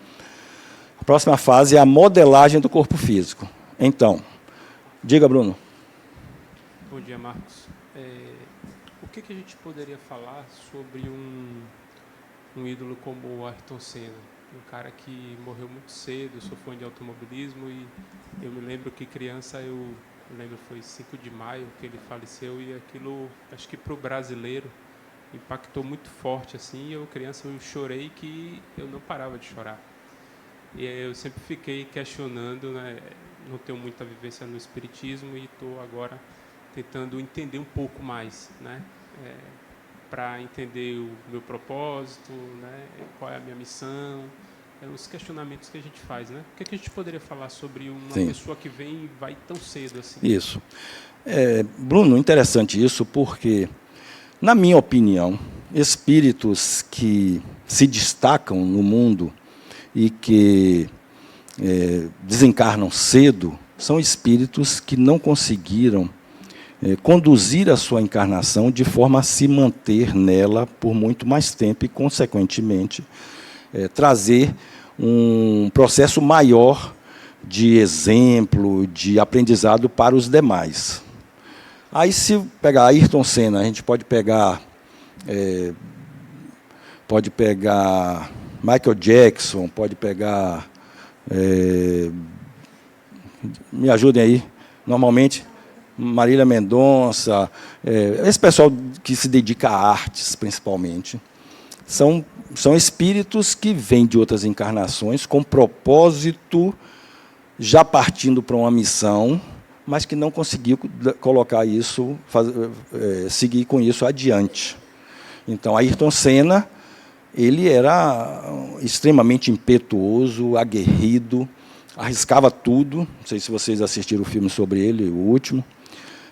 a próxima fase é a modelagem do corpo físico. Então, diga, Bruno. Bom dia, Marcos. O que a gente poderia falar sobre um ídolo como o Ayrton Senna? Um cara que morreu muito cedo, sou fã de automobilismo e eu me lembro que criança, eu lembro foi 5 de maio que ele faleceu e aquilo, acho que para o brasileiro, impactou muito forte, assim, eu criança eu chorei que eu não parava de chorar. E eu sempre fiquei questionando, né, não tenho muita vivência no espiritismo e estou agora tentando entender um pouco mais, né, para entender o meu propósito, né, qual é a minha missão, os questionamentos que a gente faz, né? O que a gente poderia falar sobre uma pessoa que vem e vai tão cedo assim? Isso. Bruno, interessante isso, porque, na minha opinião, espíritos que se destacam no mundo e que desencarnam cedo são espíritos que não conseguiram conduzir a sua encarnação de forma a se manter nela por muito mais tempo e, consequentemente, trazer um processo maior de exemplo, de aprendizado para os demais. Aí, se pegar Ayrton Senna, a gente pode pegar Michael Jackson, pode pegar... me ajudem aí, normalmente... Marília Mendonça, esse pessoal que se dedica a artes, principalmente, são espíritos que vêm de outras encarnações com propósito já partindo para uma missão, mas que não conseguiu colocar isso, seguir com isso adiante. Então, Ayrton Senna, ele era extremamente impetuoso, aguerrido, arriscava tudo. Não sei se vocês assistiram o filme sobre ele, o último.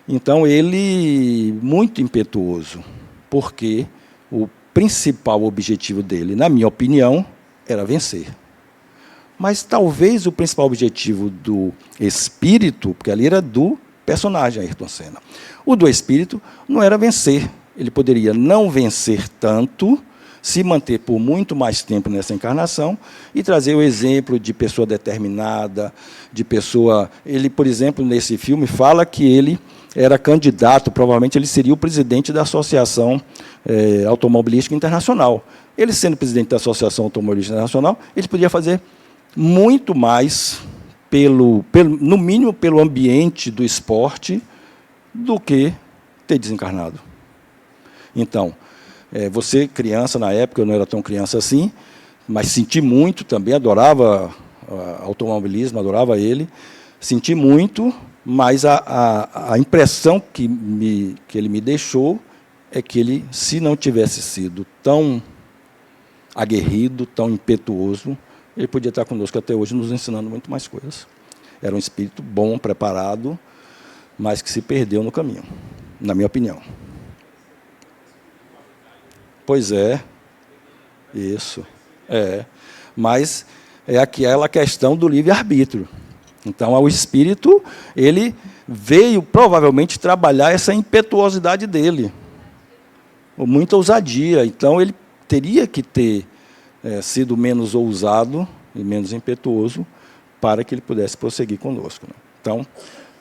Então, ele muito impetuoso, porque o principal objetivo dele, na minha opinião, era vencer. Mas talvez o principal objetivo do espírito, porque ali era do personagem Ayrton Senna, o do espírito não era vencer. Ele poderia não vencer tanto, se manter por muito mais tempo nessa encarnação e trazer o exemplo de pessoa determinada, de pessoa... Ele, por exemplo, nesse filme, fala que ele era candidato, provavelmente ele seria o presidente da Associação Automobilística Internacional. Ele, sendo presidente da Associação Automobilística Internacional, ele podia fazer muito mais, no mínimo, pelo ambiente do esporte, do que ter desencarnado. Então, você, criança, na época, eu não era tão criança assim, mas senti muito também, adorava automobilismo, adorava ele, senti muito, mas a impressão que ele me deixou é que ele, se não tivesse sido tão aguerrido, tão impetuoso, ele podia estar conosco até hoje, nos ensinando muito mais coisas. Era um espírito bom, preparado, mas que se perdeu no caminho, na minha opinião. Pois é, isso. Mas é aquela questão do livre-arbítrio. Então, o espírito, ele veio, provavelmente, trabalhar essa impetuosidade dele, muita ousadia. Então, ele teria que ter sido menos ousado e menos impetuoso para que ele pudesse prosseguir conosco. Então,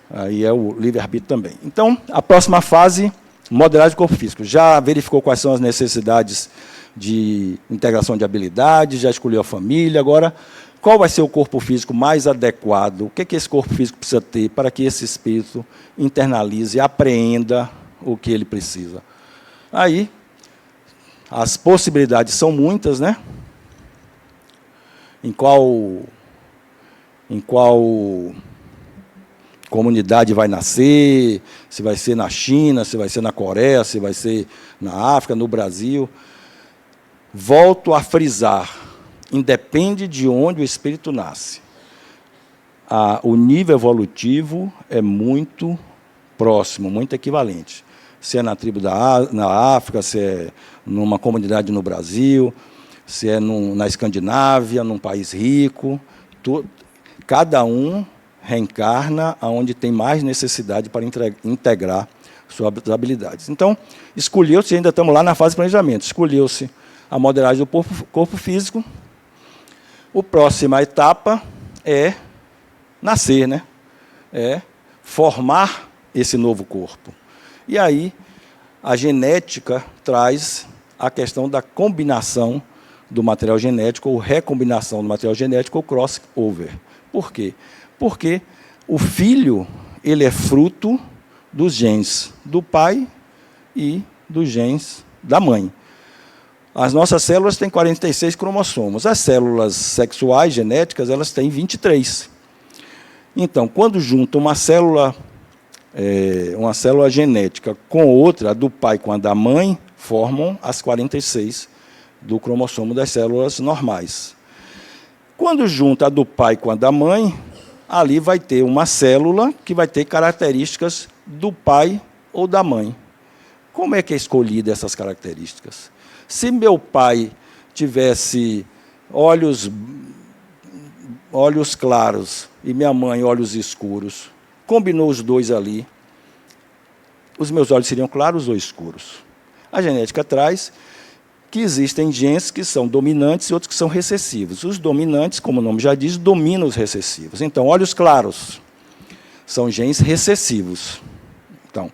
aí é o livre-arbítrio também. Então, a próxima fase, modelagem do corpo físico. Já verificou quais são as necessidades de integração de habilidades, já escolheu a família. Agora, qual vai ser o corpo físico mais adequado? O que esse corpo físico precisa ter para que esse espírito internalize e apreenda o que ele precisa? Aí, as possibilidades são muitas, né? Em qual comunidade vai nascer, se vai ser na China, se vai ser na Coreia, se vai ser na África, no Brasil. Volto a frisar, independe de onde o espírito nasce. O nível evolutivo é muito próximo, muito equivalente. Se é na tribo na África, se é numa comunidade no Brasil, se é na Escandinávia, num país rico, cada um reencarna onde tem mais necessidade para integrar suas habilidades. Então, escolheu-se, ainda estamos lá na fase de planejamento, escolheu-se a modelagem do corpo físico. A próxima etapa é nascer, né? É formar esse novo corpo. E aí, a genética traz a questão da combinação do material genético, ou recombinação do material genético, ou crossover. Por quê? Porque o filho, ele é fruto dos genes do pai e dos genes da mãe. As nossas células têm 46 cromossomos. As células sexuais, genéticas, elas têm 23. Então, quando junta uma célula genética com outra, a do pai com a da mãe, formam as 46 do cromossomo das células normais. Quando junta a do pai com a da mãe, ali vai ter uma célula que vai ter características do pai ou da mãe. Como é que é escolhida essas características? Se meu pai tivesse olhos claros e minha mãe olhos escuros, combinou os dois ali, os meus olhos seriam claros ou escuros? A genética traz que existem genes que são dominantes e outros que são recessivos. Os dominantes, como o nome já diz, dominam os recessivos. Então, olhos claros são genes recessivos. Então,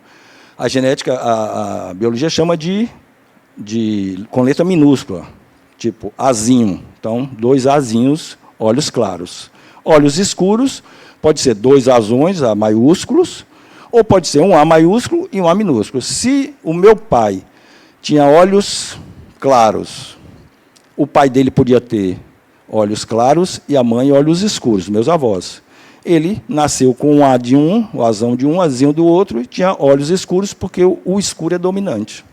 a genética, a biologia chama com letra minúscula, tipo azinho. Então, 2 azinhos, olhos claros. Olhos escuros, pode ser 2 azões, A maiúsculos, ou pode ser um A maiúsculo e um A minúsculo. Se o meu pai tinha olhos claros, o pai dele podia ter olhos claros e a mãe olhos escuros, meus avós. Ele nasceu com um A de um, o azão de um, o azinho do outro, e tinha olhos escuros, porque o escuro é dominante.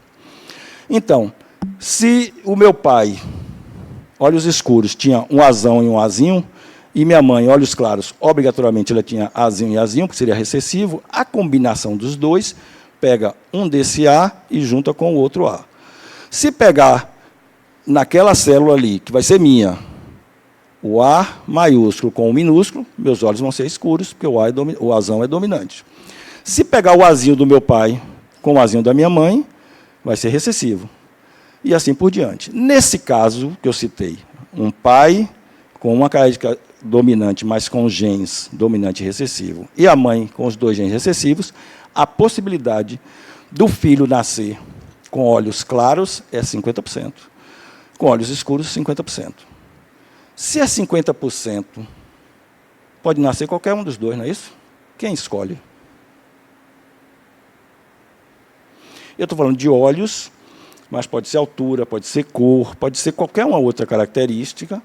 Então, se o meu pai, olhos escuros, tinha um azão e um azinho, e minha mãe, olhos claros, obrigatoriamente ela tinha azinho e azinho, que seria recessivo, a combinação dos dois pega um desse A e junta com o outro A. Se pegar naquela célula ali, que vai ser minha, o A maiúsculo com o minúsculo, meus olhos vão ser escuros, porque o azão é dominante. Se pegar o azinho do meu pai com o azinho da minha mãe, vai ser recessivo. E assim por diante. Nesse caso que eu citei, um pai com uma característica dominante, mas com genes dominante e recessivo, e a mãe com os dois genes recessivos, a possibilidade do filho nascer com olhos claros é 50%. Com olhos escuros, 50%. Se é 50%, pode nascer qualquer um dos dois, não é isso? Quem escolhe? Eu estou falando de olhos, mas pode ser altura, pode ser cor, pode ser qualquer uma outra característica,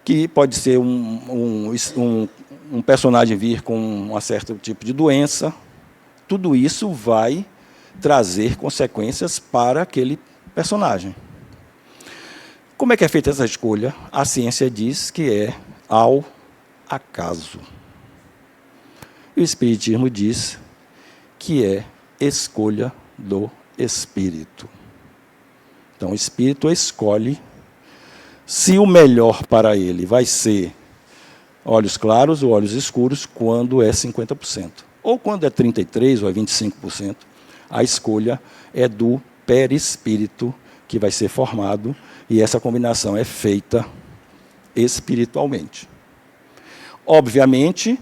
que pode ser um personagem vir com um certo tipo de doença. Tudo isso vai trazer consequências para aquele personagem. Como é que é feita essa escolha? A ciência diz que é ao acaso. E o Espiritismo diz que é escolha do espírito. Então, o espírito escolhe se o melhor para ele vai ser olhos claros ou olhos escuros, quando é 50%. Ou quando é 33% ou é 25%, a escolha é do perispírito que vai ser formado, e essa combinação é feita espiritualmente. Obviamente,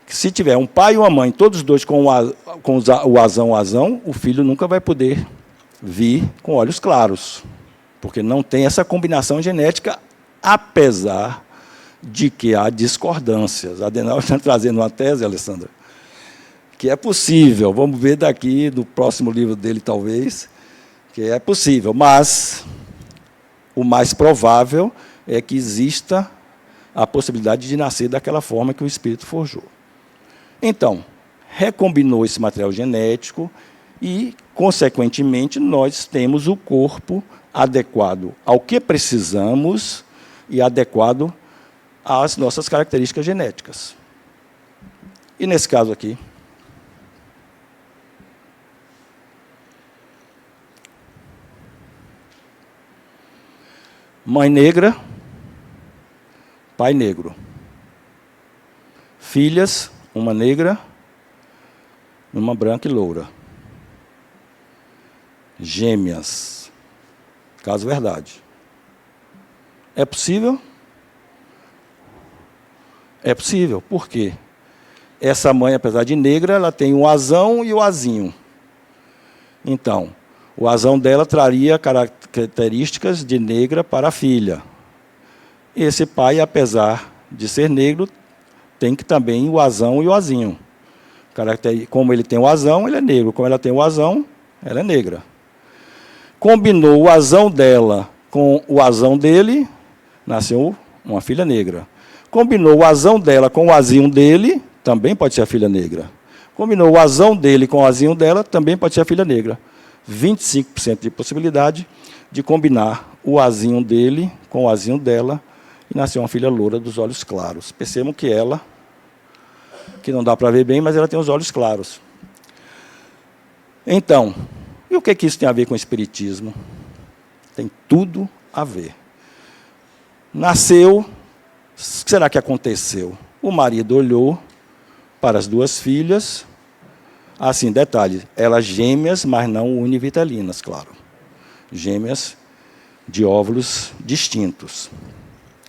se tiver um pai e uma mãe, todos os dois com o azão, o filho nunca vai poder vir com olhos claros, porque não tem essa combinação genética, apesar de que há discordâncias. A Adenauer está trazendo uma tese, Alessandra, que é possível, vamos ver daqui, do próximo livro dele, talvez, que é possível, mas o mais provável é que exista a possibilidade de nascer daquela forma que o espírito forjou. Então, recombinou esse material genético e, consequentemente, nós temos o corpo adequado ao que precisamos e adequado às nossas características genéticas. E, nesse caso aqui, mãe negra, pai negro. Filhas, uma negra, uma branca e loura. Gêmeas. Caso verdade. É possível? É possível. Por quê? Essa mãe, apesar de negra, ela tem o azão e o azinho. Então, o azão dela traria características de negra para a filha. Esse pai, apesar de ser negro, tem que também o azão e o azinho. Como ele tem o azão, ele é negro. Como ela tem o azão, ela é negra. Combinou o azão dela com o azão dele, nasceu uma filha negra. Combinou o azão dela com o azinho dele, também pode ser a filha negra. Combinou o azão dele com o azinho dela, também pode ser a filha negra. 25% de possibilidade de combinar o azinho dele com o azinho dela e nascer uma filha loura dos olhos claros. Percebam que ela, que não dá para ver bem, mas ela tem os olhos claros. Então, e o que isso tem a ver com o espiritismo? Tem tudo a ver. Nasceu, o que será que aconteceu? O marido olhou para as duas filhas. Assim, detalhe, elas gêmeas, mas não univitelinas, claro. Gêmeas de óvulos distintos.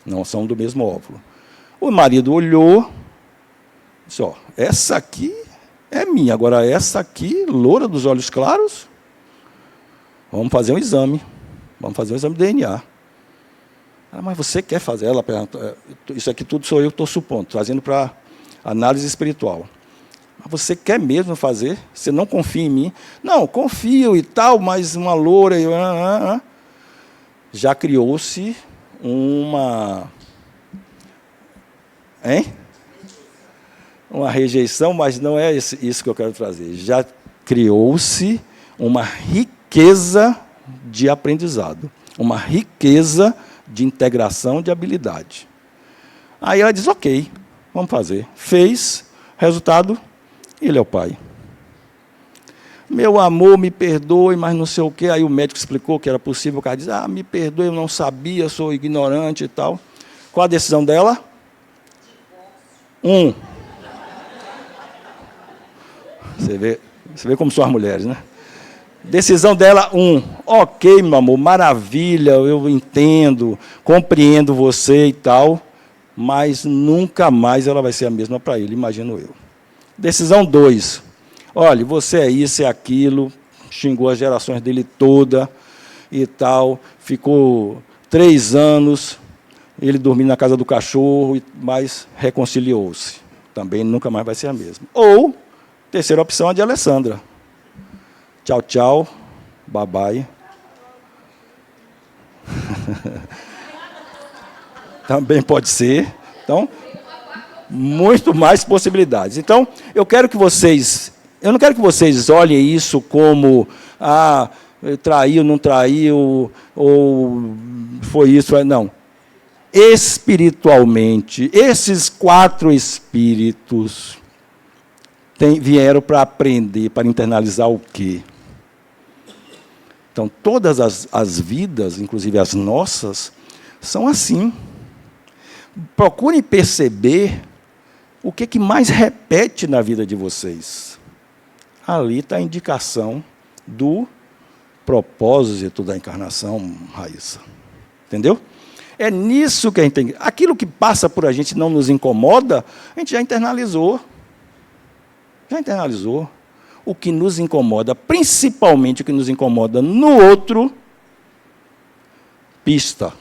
Não são do mesmo óvulo. O marido olhou, disse, ó, essa aqui é minha, agora essa aqui, loura dos olhos claros, vamos fazer um exame. Vamos fazer um exame de DNA. Ah, mas você quer fazer? Ela pergunta, isso aqui tudo sou eu que estou supondo, trazendo para análise espiritual. Mas você quer mesmo fazer? Você não confia em mim? Não, confio e tal, mas uma loura... Já criou-se uma... Hein? uma rejeição, mas não é isso que eu quero trazer. Já criou-se uma riqueza de aprendizado, uma riqueza de integração de habilidade. Aí ela diz, ok, vamos fazer. Fez, resultado, ele é o pai. Meu amor, me perdoe, mas não sei o quê. Aí o médico explicou que era possível. O cara diz, me perdoe, eu não sabia, sou ignorante e tal. Qual a decisão dela? Você vê como são as mulheres, né? Decisão dela, ok, meu amor, maravilha, eu entendo, compreendo você e tal, mas nunca mais ela vai ser a mesma para ele, imagino eu. Decisão 2, olha, você é isso, é aquilo, xingou as gerações dele toda e tal, ficou 3 anos, ele dormindo na casa do cachorro, mas reconciliou-se. Também nunca mais vai ser a mesma. Ou, terceira opção, a de Alessandra. Tchau, tchau, bye, bye. Também pode ser. Então, muito mais possibilidades. Então, eu não quero que vocês olhem isso como, traiu, não traiu, ou foi isso, não. Espiritualmente, esses 4 espíritos vieram para aprender, para internalizar o quê? Então, todas as vidas, inclusive as nossas, são assim. Procurem perceber o que mais repete na vida de vocês. Ali está a indicação do propósito da encarnação, Raíssa. Entendeu? É nisso que a gente tem. Aquilo que passa por a gente não nos incomoda, a gente já internalizou. Já internalizou. O que nos incomoda, principalmente o que nos incomoda no outro, pista.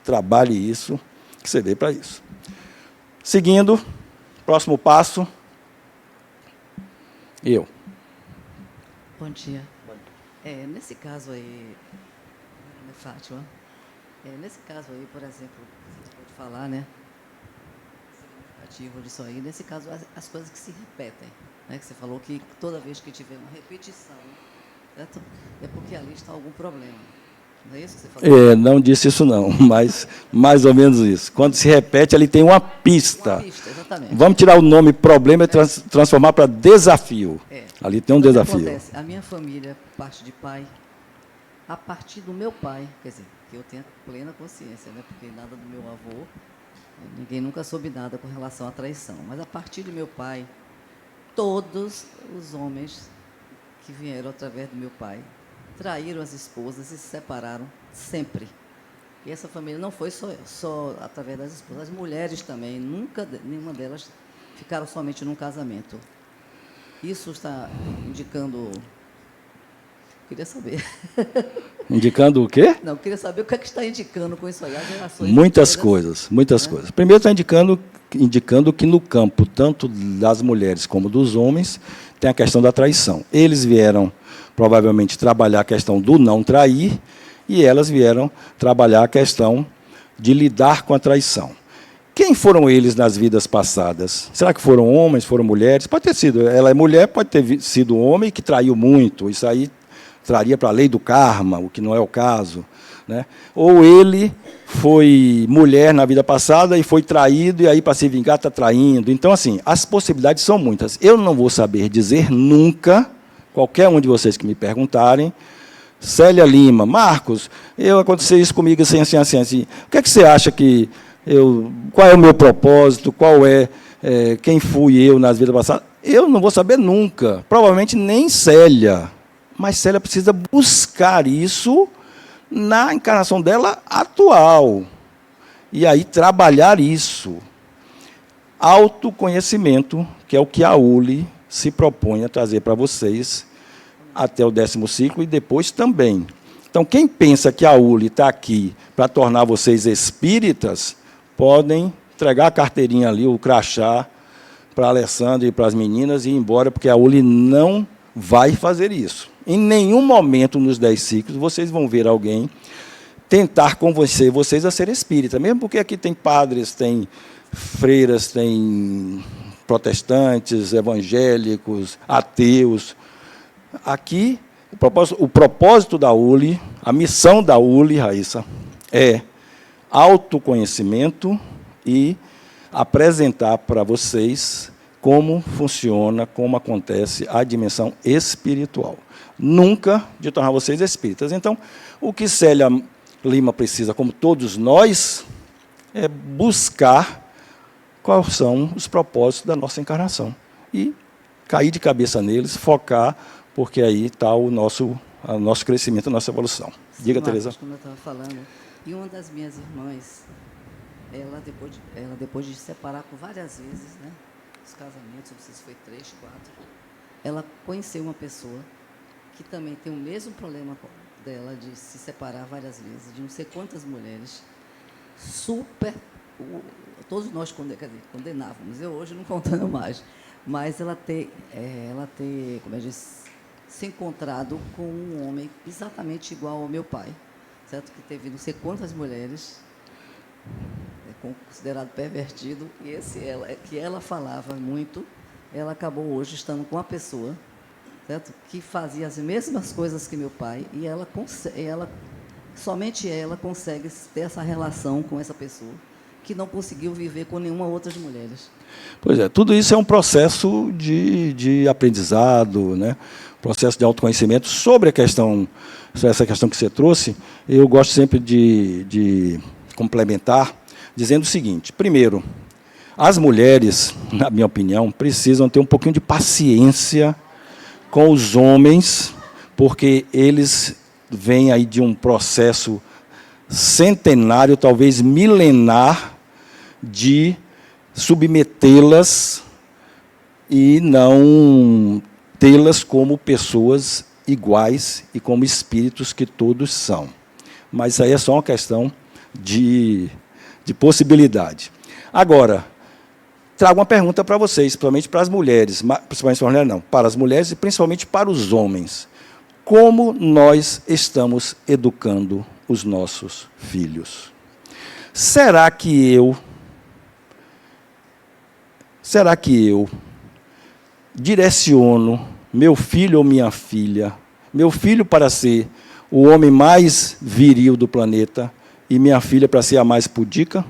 Trabalhe isso, que você veio para isso. Seguindo, próximo passo. Eu. Bom dia. Nesse caso aí, Fátima, nesse caso aí, por exemplo, você pode falar, né? Significativo disso aí. Nesse caso, as coisas que se repetem. Né, que você falou que toda vez que tiver uma repetição, certo? É porque ali está algum problema. Não é isso que você falou? Não disse isso não, mas mais ou menos isso. Quando se repete, ali tem uma pista. Uma pista, exatamente. Vamos tirar o nome problema e transformar para desafio. Ali tem um desafio. Acontece? A minha família, parte de pai, a partir do meu pai, quer dizer, que eu tenho plena consciência, né? Porque nada do meu avô, ninguém nunca soube nada com relação à traição. Mas a partir do meu pai, todos os homens que vieram através do meu pai traíram as esposas e se separaram sempre. E essa família não foi só através das esposas, as mulheres também, nunca, nenhuma delas ficaram somente num casamento. Isso está indicando... Queria saber. Indicando o quê? Não, queria saber o que é que está indicando com isso aí, as gerações. Muitas coisas. Primeiro está indicando que no campo, tanto das mulheres como dos homens, tem a questão da traição. Eles vieram, provavelmente, trabalhar a questão do não trair, e elas vieram trabalhar a questão de lidar com a traição. Quem foram eles nas vidas passadas? Será que foram homens, foram mulheres? Pode ter sido. Ela é mulher, pode ter sido homem que traiu muito. Isso aí traria para a lei do karma, o que não é o caso. Né? Ou ele foi mulher na vida passada e foi traído, e aí, para se vingar, está traindo. Então, assim, as possibilidades são muitas. Eu não vou saber dizer nunca, qualquer um de vocês que me perguntarem, Célia Lima, Marcos, aconteceu isso comigo assim. O que é que você acha que... qual é o meu propósito, quem fui eu nas vidas passadas? Eu não vou saber nunca. Provavelmente nem Célia. Mas Célia precisa buscar isso na encarnação dela atual. E aí trabalhar isso. Autoconhecimento, que é o que a ULI se propõe a trazer para vocês até o 10º ciclo e depois também. Então, quem pensa que a ULI está aqui para tornar vocês espíritas, podem entregar a carteirinha ali, o crachá, para a Alessandra e para as meninas e ir embora, porque a ULI não vai fazer isso. Em nenhum momento nos 10 ciclos vocês vão ver alguém tentar convencer vocês a ser espírita, mesmo porque aqui tem padres, tem freiras, tem protestantes, evangélicos, ateus. Aqui, o propósito da ULI, a missão da ULI, Raíssa, é autoconhecimento e apresentar para vocês como funciona, como acontece a dimensão espiritual. Nunca de tornar vocês espíritas. Então, o que Célia Lima precisa, como todos nós, é buscar quais são os propósitos da nossa encarnação. E cair de cabeça neles, focar, porque aí está o nosso crescimento, a nossa evolução. Diga, Marcos, Tereza. como eu estava falando, e uma das minhas irmãs, depois de se separar por várias vezes, né, os casamentos, não sei se foi 3, 4, ela conheceu uma pessoa que também tem o mesmo problema dela de se separar várias vezes, de não sei quantas mulheres, todos nós condenávamos, eu hoje não condeno mais, mas ela ter, como eu disse, se encontrado com um homem exatamente igual ao meu pai, certo? Que teve não sei quantas mulheres, considerado pervertido, e que ela falava muito, ela acabou hoje estando com uma pessoa, certo? Que fazia as mesmas coisas que meu pai, e somente ela consegue ter essa relação com essa pessoa, que não conseguiu viver com nenhuma outra das mulheres. Pois é, tudo isso é um processo de aprendizado, né? Processo de autoconhecimento. Sobre essa questão que você trouxe, eu gosto sempre de complementar, dizendo o seguinte: primeiro, as mulheres, na minha opinião, precisam ter um pouquinho de paciência com os homens, porque eles vêm aí de um processo centenário, talvez milenar, de submetê-las e não tê-las como pessoas iguais e como espíritos que todos são. Mas isso aí é só uma questão de possibilidade. Agora, trago uma pergunta para vocês, principalmente para as mulheres, principalmente para as mulheres não, para as mulheres e principalmente para os homens. Como nós estamos educando os nossos filhos? Será que eu direciono meu filho ou minha filha, meu filho para ser o homem mais viril do planeta e minha filha para ser a mais pudica?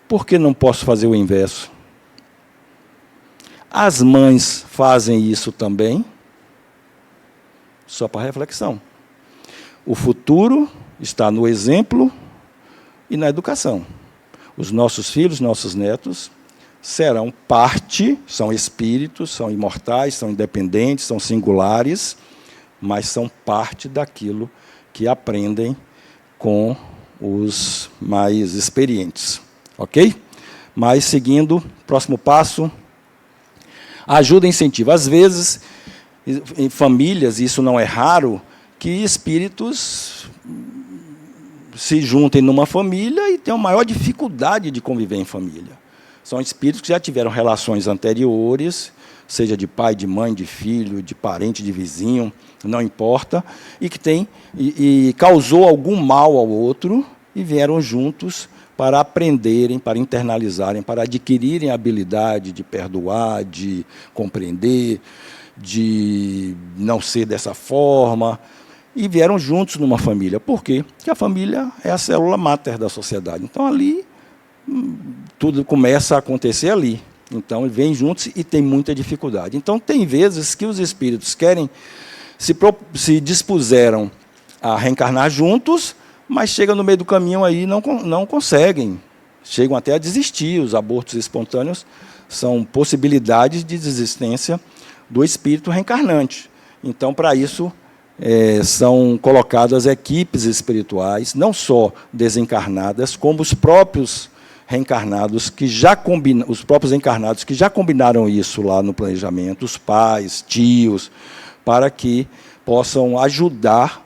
Por que não posso fazer o inverso? As mães fazem isso também? Só para reflexão. O futuro está no exemplo e na educação. Os nossos filhos, nossos netos, serão parte, são espíritos, são imortais, são independentes, são singulares, mas são parte daquilo que aprendem com os mais experientes. Ok? Mas, seguindo, próximo passo, ajuda e incentivo. Às vezes, em famílias, isso não é raro, que espíritos se juntem numa família e tenham maior dificuldade de conviver em família. São espíritos que já tiveram relações anteriores, seja de pai, de mãe, de filho, de parente, de vizinho, não importa, e que causou algum mal ao outro e vieram juntos para aprenderem, para internalizarem, para adquirirem a habilidade de perdoar, de compreender, de não ser dessa forma, e vieram juntos numa família. Por quê? Porque a família é a célula máter da sociedade. Então, ali, tudo começa a acontecer ali. Então, vêm juntos e tem muita dificuldade. Então, tem vezes que os espíritos se dispuseram a reencarnar juntos, mas chegam no meio do caminho aí e não conseguem. Chegam até a desistir. Os abortos espontâneos são possibilidades de desistência do espírito reencarnante. Então, para isso, são colocadas equipes espirituais, não só desencarnadas, como os próprios reencarnados os próprios encarnados que já combinaram isso lá no planejamento, os pais, tios, para que possam ajudar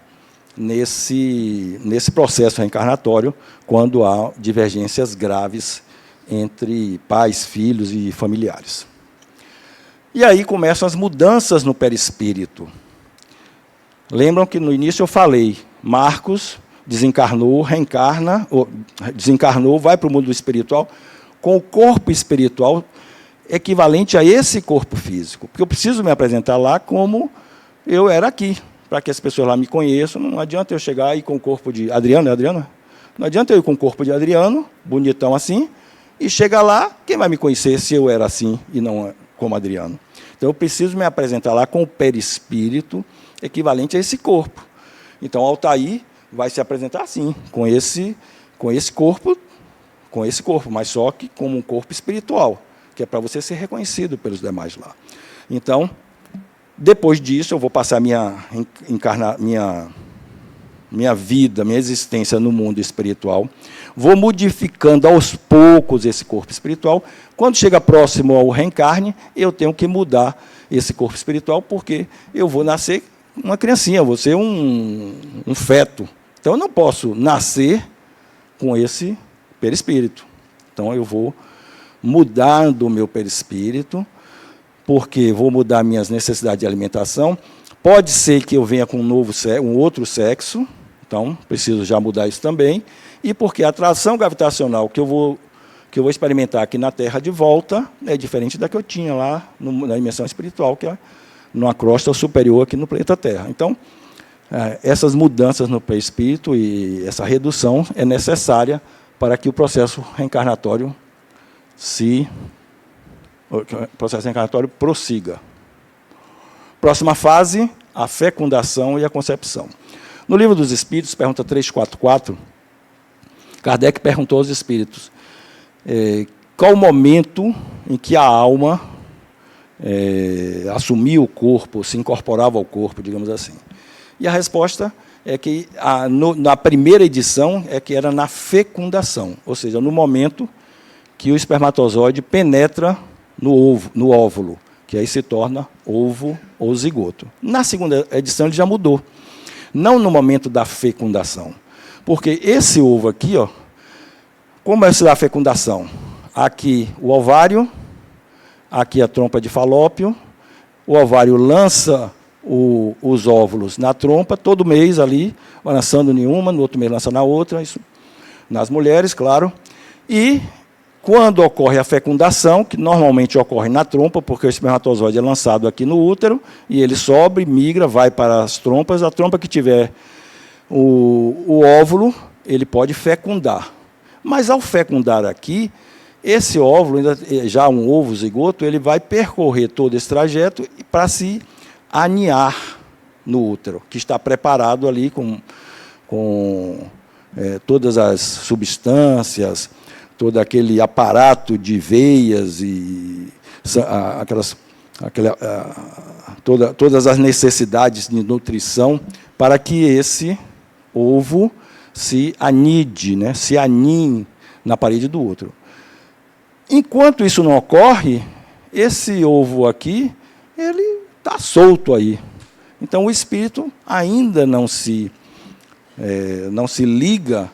nesse processo reencarnatório quando há divergências graves entre pais, filhos e familiares. E aí começam as mudanças no perispírito. Lembram que no início eu falei, Marcos desencarnou, reencarna, desencarnou, vai para o mundo espiritual. com o corpo espiritual equivalente a esse corpo físico. Porque eu preciso me apresentar lá como eu era aqui, para que as pessoas lá me conheçam. Não adianta eu chegar aí com o corpo de Adriano, é Adriano? Não adianta eu ir com o corpo de Adriano, bonitão assim, e chegar lá, quem vai me conhecer se eu era assim e não como Adriano? Então, eu preciso me apresentar lá com o perispírito equivalente a esse corpo. Então, Altair vai se apresentar assim, com esse corpo, mas só que como um corpo espiritual, que é para você ser reconhecido pelos demais lá. Então, depois disso, eu vou passar minha vida, minha existência no mundo espiritual, vou modificando aos poucos esse corpo espiritual. Quando chega próximo ao reencarne, eu tenho que mudar esse corpo espiritual, porque eu vou nascer uma criancinha, eu vou ser um feto. Então, eu não posso nascer com esse perispírito. Então, eu vou mudando o meu perispírito, porque vou mudar minhas necessidades de alimentação. Pode ser que eu venha com um outro sexo, então preciso já mudar isso também. E porque a atração gravitacional que eu vou experimentar aqui na Terra de volta é diferente da que eu tinha lá na dimensão espiritual, que é numa crosta superior aqui no planeta Terra. Então, essas mudanças no perispírito e essa redução é necessária para que o processo reencarnatório prossiga. Próxima fase, a fecundação e a concepção. No Livro dos Espíritos, pergunta 344, Kardec perguntou aos espíritos qual o momento em que a alma assumia o corpo, se incorporava ao corpo, digamos assim. E a resposta é que, na primeira edição, que era na fecundação, ou seja, no momento que o espermatozoide penetra no óvulo, que aí se torna ovo ou zigoto. Na segunda edição ele já mudou. Não no momento da fecundação. Porque esse ovo aqui, como é a fecundação? Aqui o ovário, aqui a trompa de Falópio, o ovário lança os óvulos na trompa, todo mês ali, vai lançando em uma, no outro mês lança na outra, isso nas mulheres, claro. E quando ocorre a fecundação, que normalmente ocorre na trompa, porque o espermatozoide é lançado aqui no útero, e ele sobe, migra, vai para as trompas. A trompa que tiver o óvulo, ele pode fecundar. Mas, ao fecundar aqui, esse óvulo, já um ovo zigoto, ele vai percorrer todo esse trajeto para se aninhar no útero, que está preparado ali com todas as substâncias, todo aquele aparato de veias e todas as necessidades de nutrição para que esse ovo se anide, se aninhe na parede do útero. Enquanto isso não ocorre, esse ovo aqui, ele está solto aí. Então, o espírito ainda não se liga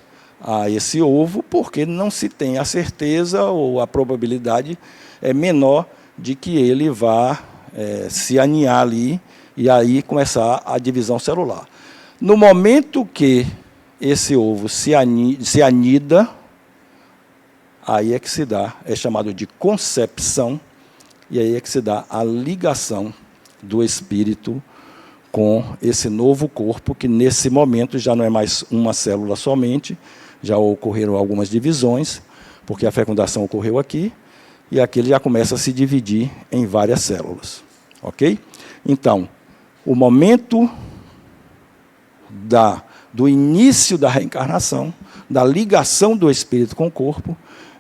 a esse ovo, porque não se tem a certeza ou a probabilidade é menor de que ele vá se aninhar ali e aí começar a divisão celular. No momento que esse ovo se anida, aí é que se dá, é chamado de concepção, e aí é que se dá a ligação do espírito com esse novo corpo, que nesse momento já não é mais uma célula somente, já ocorreram algumas divisões, porque a fecundação ocorreu aqui, e aqui ele já começa a se dividir em várias células. Ok? Então, o momento do início da reencarnação, da ligação do espírito com o corpo,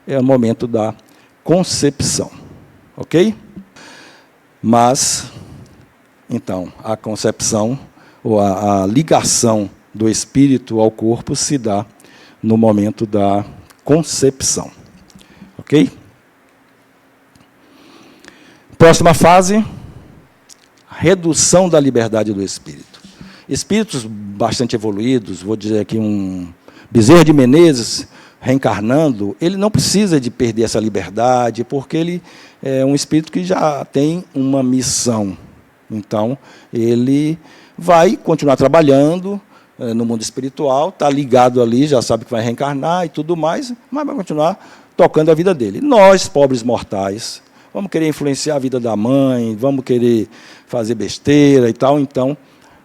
é o momento da concepção. Ok? Mas, então, a concepção, ou a ligação do espírito ao corpo se dá no momento da concepção. Ok? Próxima fase, redução da liberdade do espírito. Espíritos bastante evoluídos, vou dizer aqui um Bezerra de Menezes, reencarnando, ele não precisa de perder essa liberdade, porque ele é um espírito que já tem uma missão. Então, ele vai continuar trabalhando no mundo espiritual, está ligado ali, já sabe que vai reencarnar e tudo mais, mas vai continuar tocando a vida dele. Nós, pobres mortais, vamos querer influenciar a vida da mãe, vamos querer fazer besteira e tal, então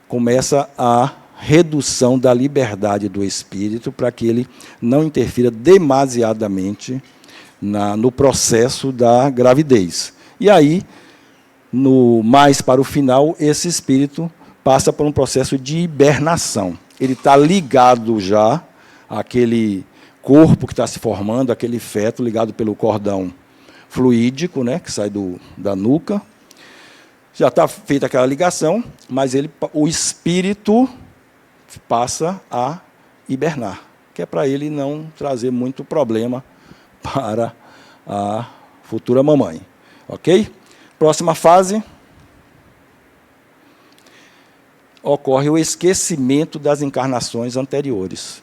começa a redução da liberdade do espírito para que ele não interfira demasiadamente no processo da gravidez. E aí, mais para o final, esse espírito passa por um processo de hibernação. Ele está ligado já àquele corpo que está se formando, aquele feto ligado pelo cordão fluídico, né, que sai da nuca. Já está feita aquela ligação, mas o espírito passa a hibernar, que é para ele não trazer muito problema para a futura mamãe. Ok? Próxima fase. Ocorre o esquecimento das encarnações anteriores.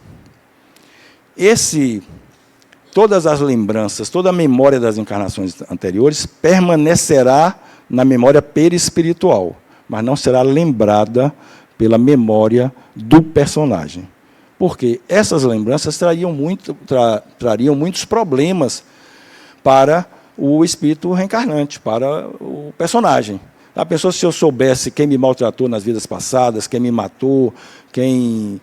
Todas as lembranças, toda a memória das encarnações anteriores permanecerá na memória perispiritual, mas não será lembrada pela memória do personagem. Porque essas lembranças trariam muitos problemas para o espírito reencarnante, para o personagem. A pessoa, se eu soubesse quem me maltratou nas vidas passadas, quem me matou, quem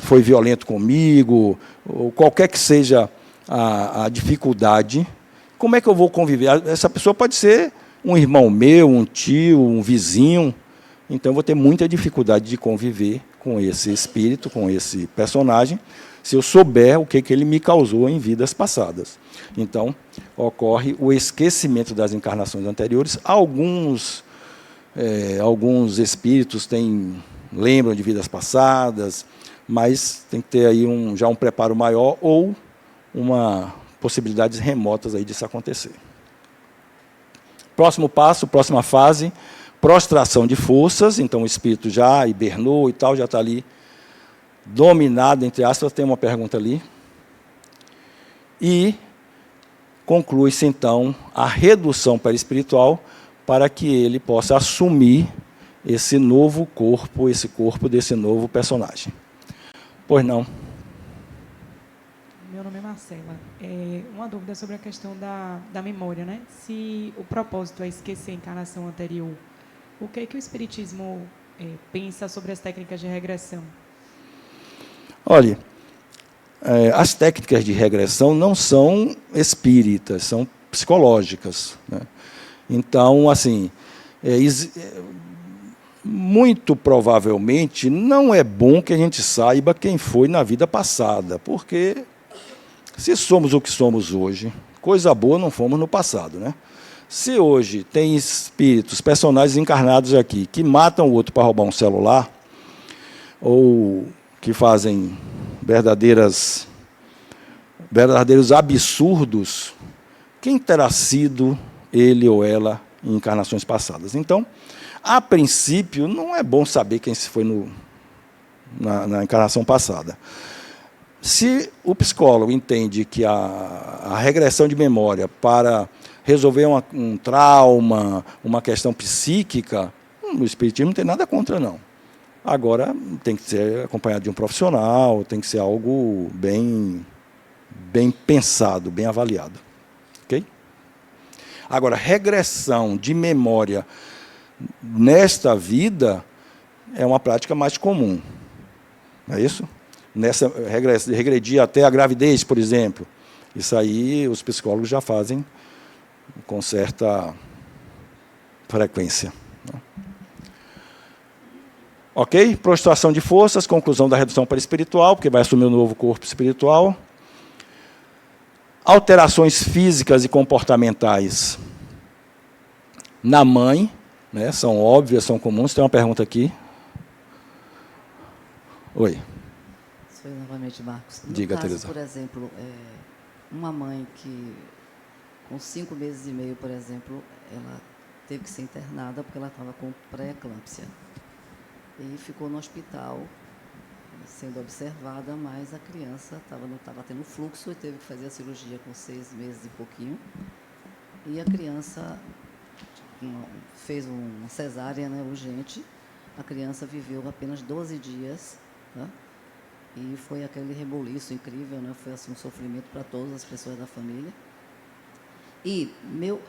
foi violento comigo, ou qualquer que seja a dificuldade, como é que eu vou conviver? Essa pessoa pode ser um irmão meu, um tio, um vizinho, então eu vou ter muita dificuldade de conviver com esse espírito, com esse personagem, se eu souber o que ele me causou em vidas passadas. Então, ocorre o esquecimento das encarnações anteriores. Alguns espíritos lembram de vidas passadas, mas tem que ter aí já um preparo maior ou possibilidades remotas aí disso acontecer. Próximo passo, próxima fase, prostração de forças. Então, o espírito já hibernou e tal, já está ali dominado, entre aspas. Tem uma pergunta ali. E conclui-se, então, a redução perispiritual para que ele possa assumir esse novo corpo, esse corpo desse novo personagem. Pois não? Meu nome é Marcela. Uma dúvida sobre a questão da memória, né? Se o propósito é esquecer a encarnação anterior, o que o Espiritismo pensa sobre as técnicas de regressão? Olha, as técnicas de regressão não são espíritas, são psicológicas, né? Então, assim, muito provavelmente não é bom que a gente saiba quem foi na vida passada, porque se somos o que somos hoje, coisa boa não fomos no passado, né? Se hoje tem espíritos, personagens encarnados aqui, que matam o outro para roubar um celular, ou que fazem verdadeiros absurdos, quem terá sido ele ou ela em encarnações passadas? Então, a princípio, não é bom saber quem se foi na encarnação passada. Se o psicólogo entende que a regressão de memória para resolver um trauma, uma questão psíquica, o espiritismo não tem nada contra, não. Agora, tem que ser acompanhado de um profissional, tem que ser algo bem pensado, bem avaliado. Ok? Agora, regressão de memória nesta vida é uma prática mais comum. Não é isso? Regredir até a gravidez, por exemplo. Isso aí os psicólogos já fazem com certa frequência. Ok? Prostração de forças, conclusão da redução perispiritual, porque vai assumir um novo corpo espiritual. Alterações físicas e comportamentais na mãe, né, são óbvias, são comuns. Tem uma pergunta aqui. Oi. Sou eu novamente, Marcos. No Diga, caso, Tereza. por exemplo, uma mãe que, com 5 meses e meio, por exemplo, ela teve que ser internada porque ela estava com pré-eclâmpsia. E ficou no hospital, sendo observada, mas a criança não estava tendo fluxo e teve que fazer a cirurgia com 6 meses e pouquinho. E a criança fez uma cesárea, né, urgente. A criança viveu apenas 12 dias, né, E foi aquele reboliço incrível, né? Foi assim, um sofrimento para todas as pessoas da família. E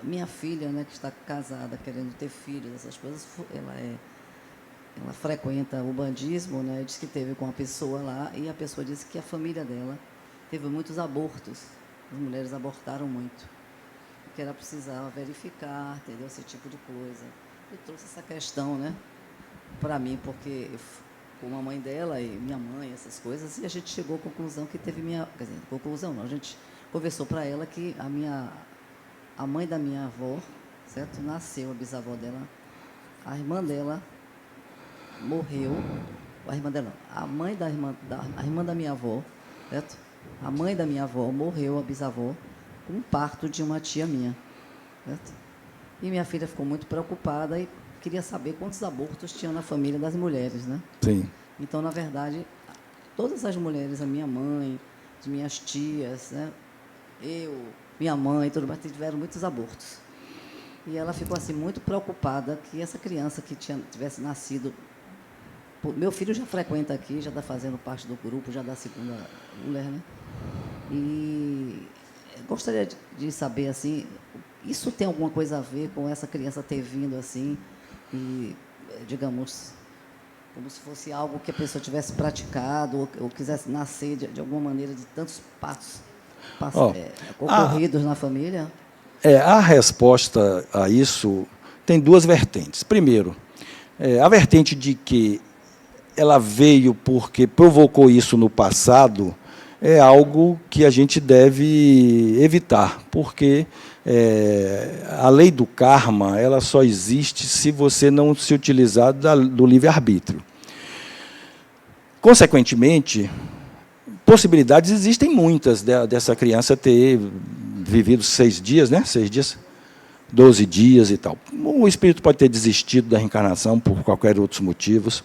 minha filha, né, que está casada, querendo ter filhos, essas coisas, ela frequenta o bandismo, né? Diz que teve com uma pessoa lá e a pessoa disse que a família dela teve muitos abortos. As mulheres abortaram muito. Que ela precisava verificar, entendeu? Esse tipo de coisa. Eu trouxe essa questão, né, para mim, porque com a mãe dela e minha mãe, essas coisas, e a gente chegou à conclusão que teve quer dizer, conclusão não, a gente conversou para ela que a mãe da minha avó, certo? Nasceu, a bisavó dela, a irmã dela morreu, a irmã dela, a irmã da minha avó, certo? A mãe da minha avó morreu, a bisavó, com um parto de uma tia minha, certo? E minha filha ficou muito preocupada e queria saber quantos abortos tinham na família das mulheres, né? Sim. Então, na verdade, todas as mulheres, a minha mãe, as minhas tias, né? Minha mãe, tudo mais, tiveram muitos abortos. E ela ficou assim muito preocupada que essa criança que tivesse nascido... Meu filho já frequenta aqui, já está fazendo parte do grupo, já da segunda mulher, né? E gostaria de saber, assim, isso tem alguma coisa a ver com essa criança ter vindo assim e, digamos, como se fosse algo que a pessoa tivesse praticado ou quisesse nascer de alguma maneira de tantos passos ocorridos na família? A resposta a isso tem duas vertentes. Primeiro, a vertente de que ela veio porque provocou isso no passado é algo que a gente deve evitar, porque a lei do karma ela só existe se você não se utilizar do livre-arbítrio. Consequentemente, possibilidades existem muitas dessa criança ter vivido 6 dias, né? 6 dias, 12 dias e tal. O espírito pode ter desistido da reencarnação por qualquer outros motivos.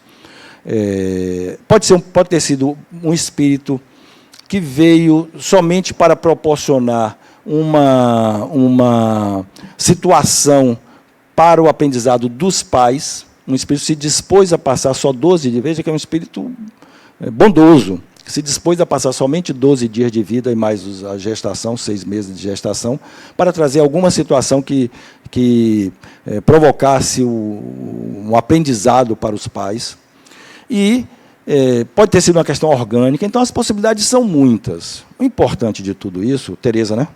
Pode ter sido um espírito que veio somente para proporcionar uma situação para o aprendizado dos pais. Um espírito se dispôs a passar só 12 dias, veja que é um espírito bondoso, que se dispôs a passar somente 12 dias de vida e mais a gestação, 6 meses de gestação, para trazer alguma situação que provocasse um aprendizado para os pais. E pode ter sido uma questão orgânica, então as possibilidades são muitas. O importante de tudo isso, Tereza, né?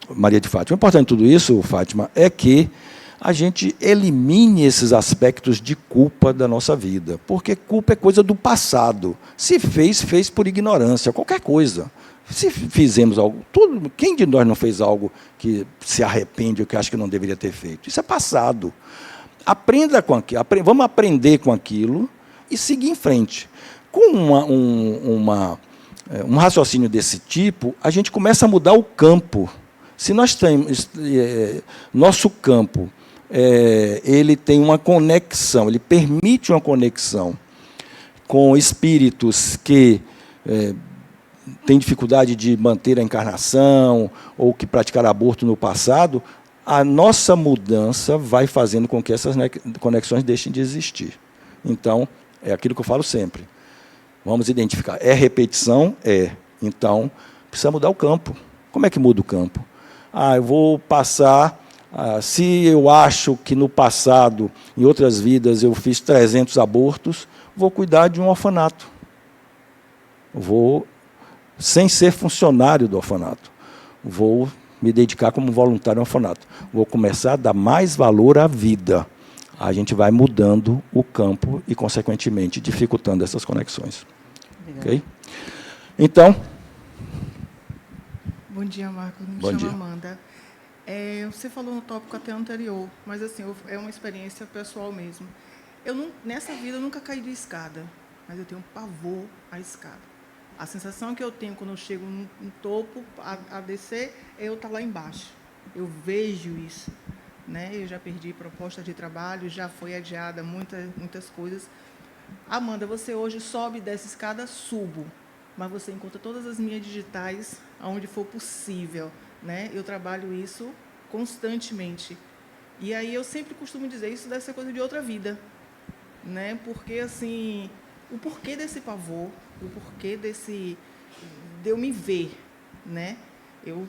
Maria de Fátima, o importante de tudo isso, Fátima, é que a gente elimine esses aspectos de culpa da nossa vida, porque culpa é coisa do passado. Se fez por ignorância, qualquer coisa. Se fizemos algo, quem de nós não fez algo que se arrepende ou que acha que não deveria ter feito? Isso é passado. Aprenda com aquilo, vamos aprender com aquilo e seguir em frente. Com um raciocínio desse tipo, a gente começa a mudar o campo. Se nós temos nosso campo, ele tem uma conexão, ele permite uma conexão com espíritos que têm dificuldade de manter a encarnação ou que praticaram aborto no passado, a nossa mudança vai fazendo com que essas conexões deixem de existir. Então, é aquilo que eu falo sempre. Vamos identificar. É repetição? É. Então, precisa mudar o campo. Como é que muda o campo? Eu vou passar... se eu acho que no passado, em outras vidas, eu fiz 300 abortos, vou cuidar de um orfanato. Sem ser funcionário do orfanato. Vou me dedicar como voluntário ao orfanato. Vou começar a dar mais valor à vida. A gente vai mudando o campo e, consequentemente, dificultando essas conexões. Ok? Então... Bom dia, Marcos. Me chamo Amanda. Você falou no tópico até anterior, mas assim, é uma experiência pessoal mesmo. Nessa vida eu nunca caí de escada, mas eu tenho pavor à escada. A sensação que eu tenho quando eu chego no topo a descer é eu estar lá embaixo. Eu vejo isso, né? Eu já perdi proposta de trabalho, já foi adiada muitas coisas. Amanda, você hoje sobe e desce escada, subo, mas você encontra todas as minhas digitais aonde for possível, né? Eu trabalho isso constantemente. E aí eu sempre costumo dizer, isso deve ser coisa de outra vida, né? Porque assim, o porquê desse pavor, o porquê de eu me ver, né? Eu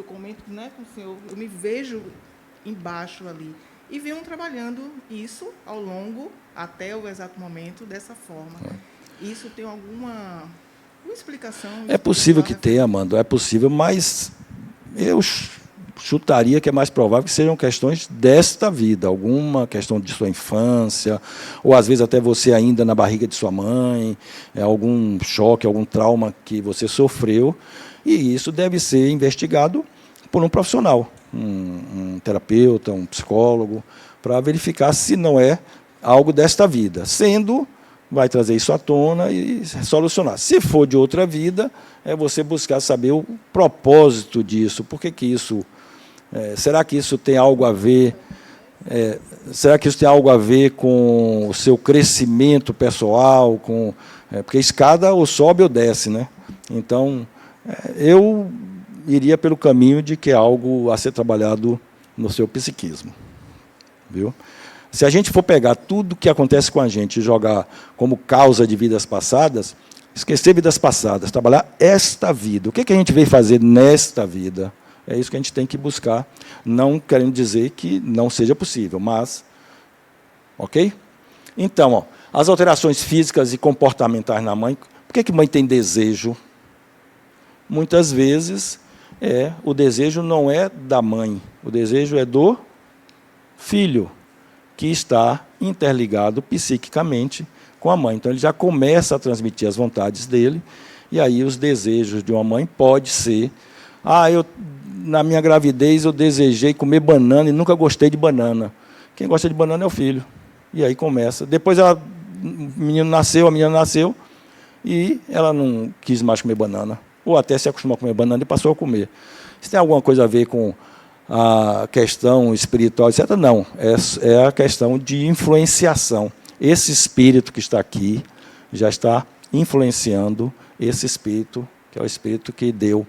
comento, né, com o senhor, eu me vejo embaixo ali. E venham trabalhando isso ao longo, até o exato momento, dessa forma. Isso tem alguma explicação? É possível que tenha, Amanda, é possível, mas eu chutaria que é mais provável que sejam questões desta vida, alguma questão de sua infância, ou às vezes até você ainda na barriga de sua mãe, algum choque, algum trauma que você sofreu, e isso deve ser investigado por um profissional, um terapeuta, um psicólogo, para verificar se não é algo desta vida. Sendo, vai trazer isso à tona e solucionar. Se for de outra vida, é você buscar saber o propósito disso, por que isso... será que isso tem algo a ver? Será que isso tem algo a ver com o seu crescimento pessoal? Porque escada ou sobe ou desce, né? Então, eu iria pelo caminho de que é algo a ser trabalhado no seu psiquismo. Viu? Se a gente for pegar tudo que acontece com a gente e jogar como causa de vidas passadas, esquecer vidas passadas, trabalhar esta vida. O que a gente veio fazer nesta vida? É isso que a gente tem que buscar, não querendo dizer que não seja possível, mas... Ok? Então, as alterações físicas e comportamentais na mãe. Por que mãe tem desejo? Muitas vezes, o desejo não é da mãe, o desejo é do filho, que está interligado psiquicamente com a mãe. Então, ele já começa a transmitir as vontades dele, e aí os desejos de uma mãe pode ser... na minha gravidez, eu desejei comer banana e nunca gostei de banana. Quem gosta de banana é o filho. E aí começa. Depois, a menina nasceu, e ela não quis mais comer banana. Ou até se acostumou a comer banana e passou a comer. Isso tem alguma coisa a ver com a questão espiritual, etc.? Não. É a questão de influenciação. Esse espírito que está aqui já está influenciando esse espírito, que é o espírito que deu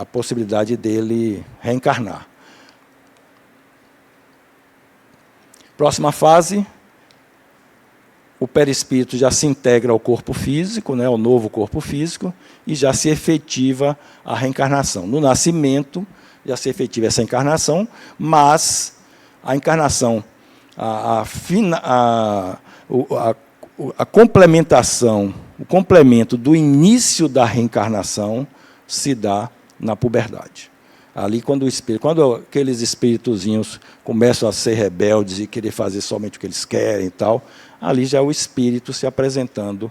a possibilidade dele reencarnar. Próxima fase, o perispírito já se integra ao corpo físico, né, ao novo corpo físico, e já se efetiva a reencarnação. No nascimento, já se efetiva essa encarnação, mas a encarnação, a complementação, o complemento do início da reencarnação se dá na puberdade. Ali, quando aqueles espíritozinhos começam a ser rebeldes e querer fazer somente o que eles querem e tal, ali já é o espírito se apresentando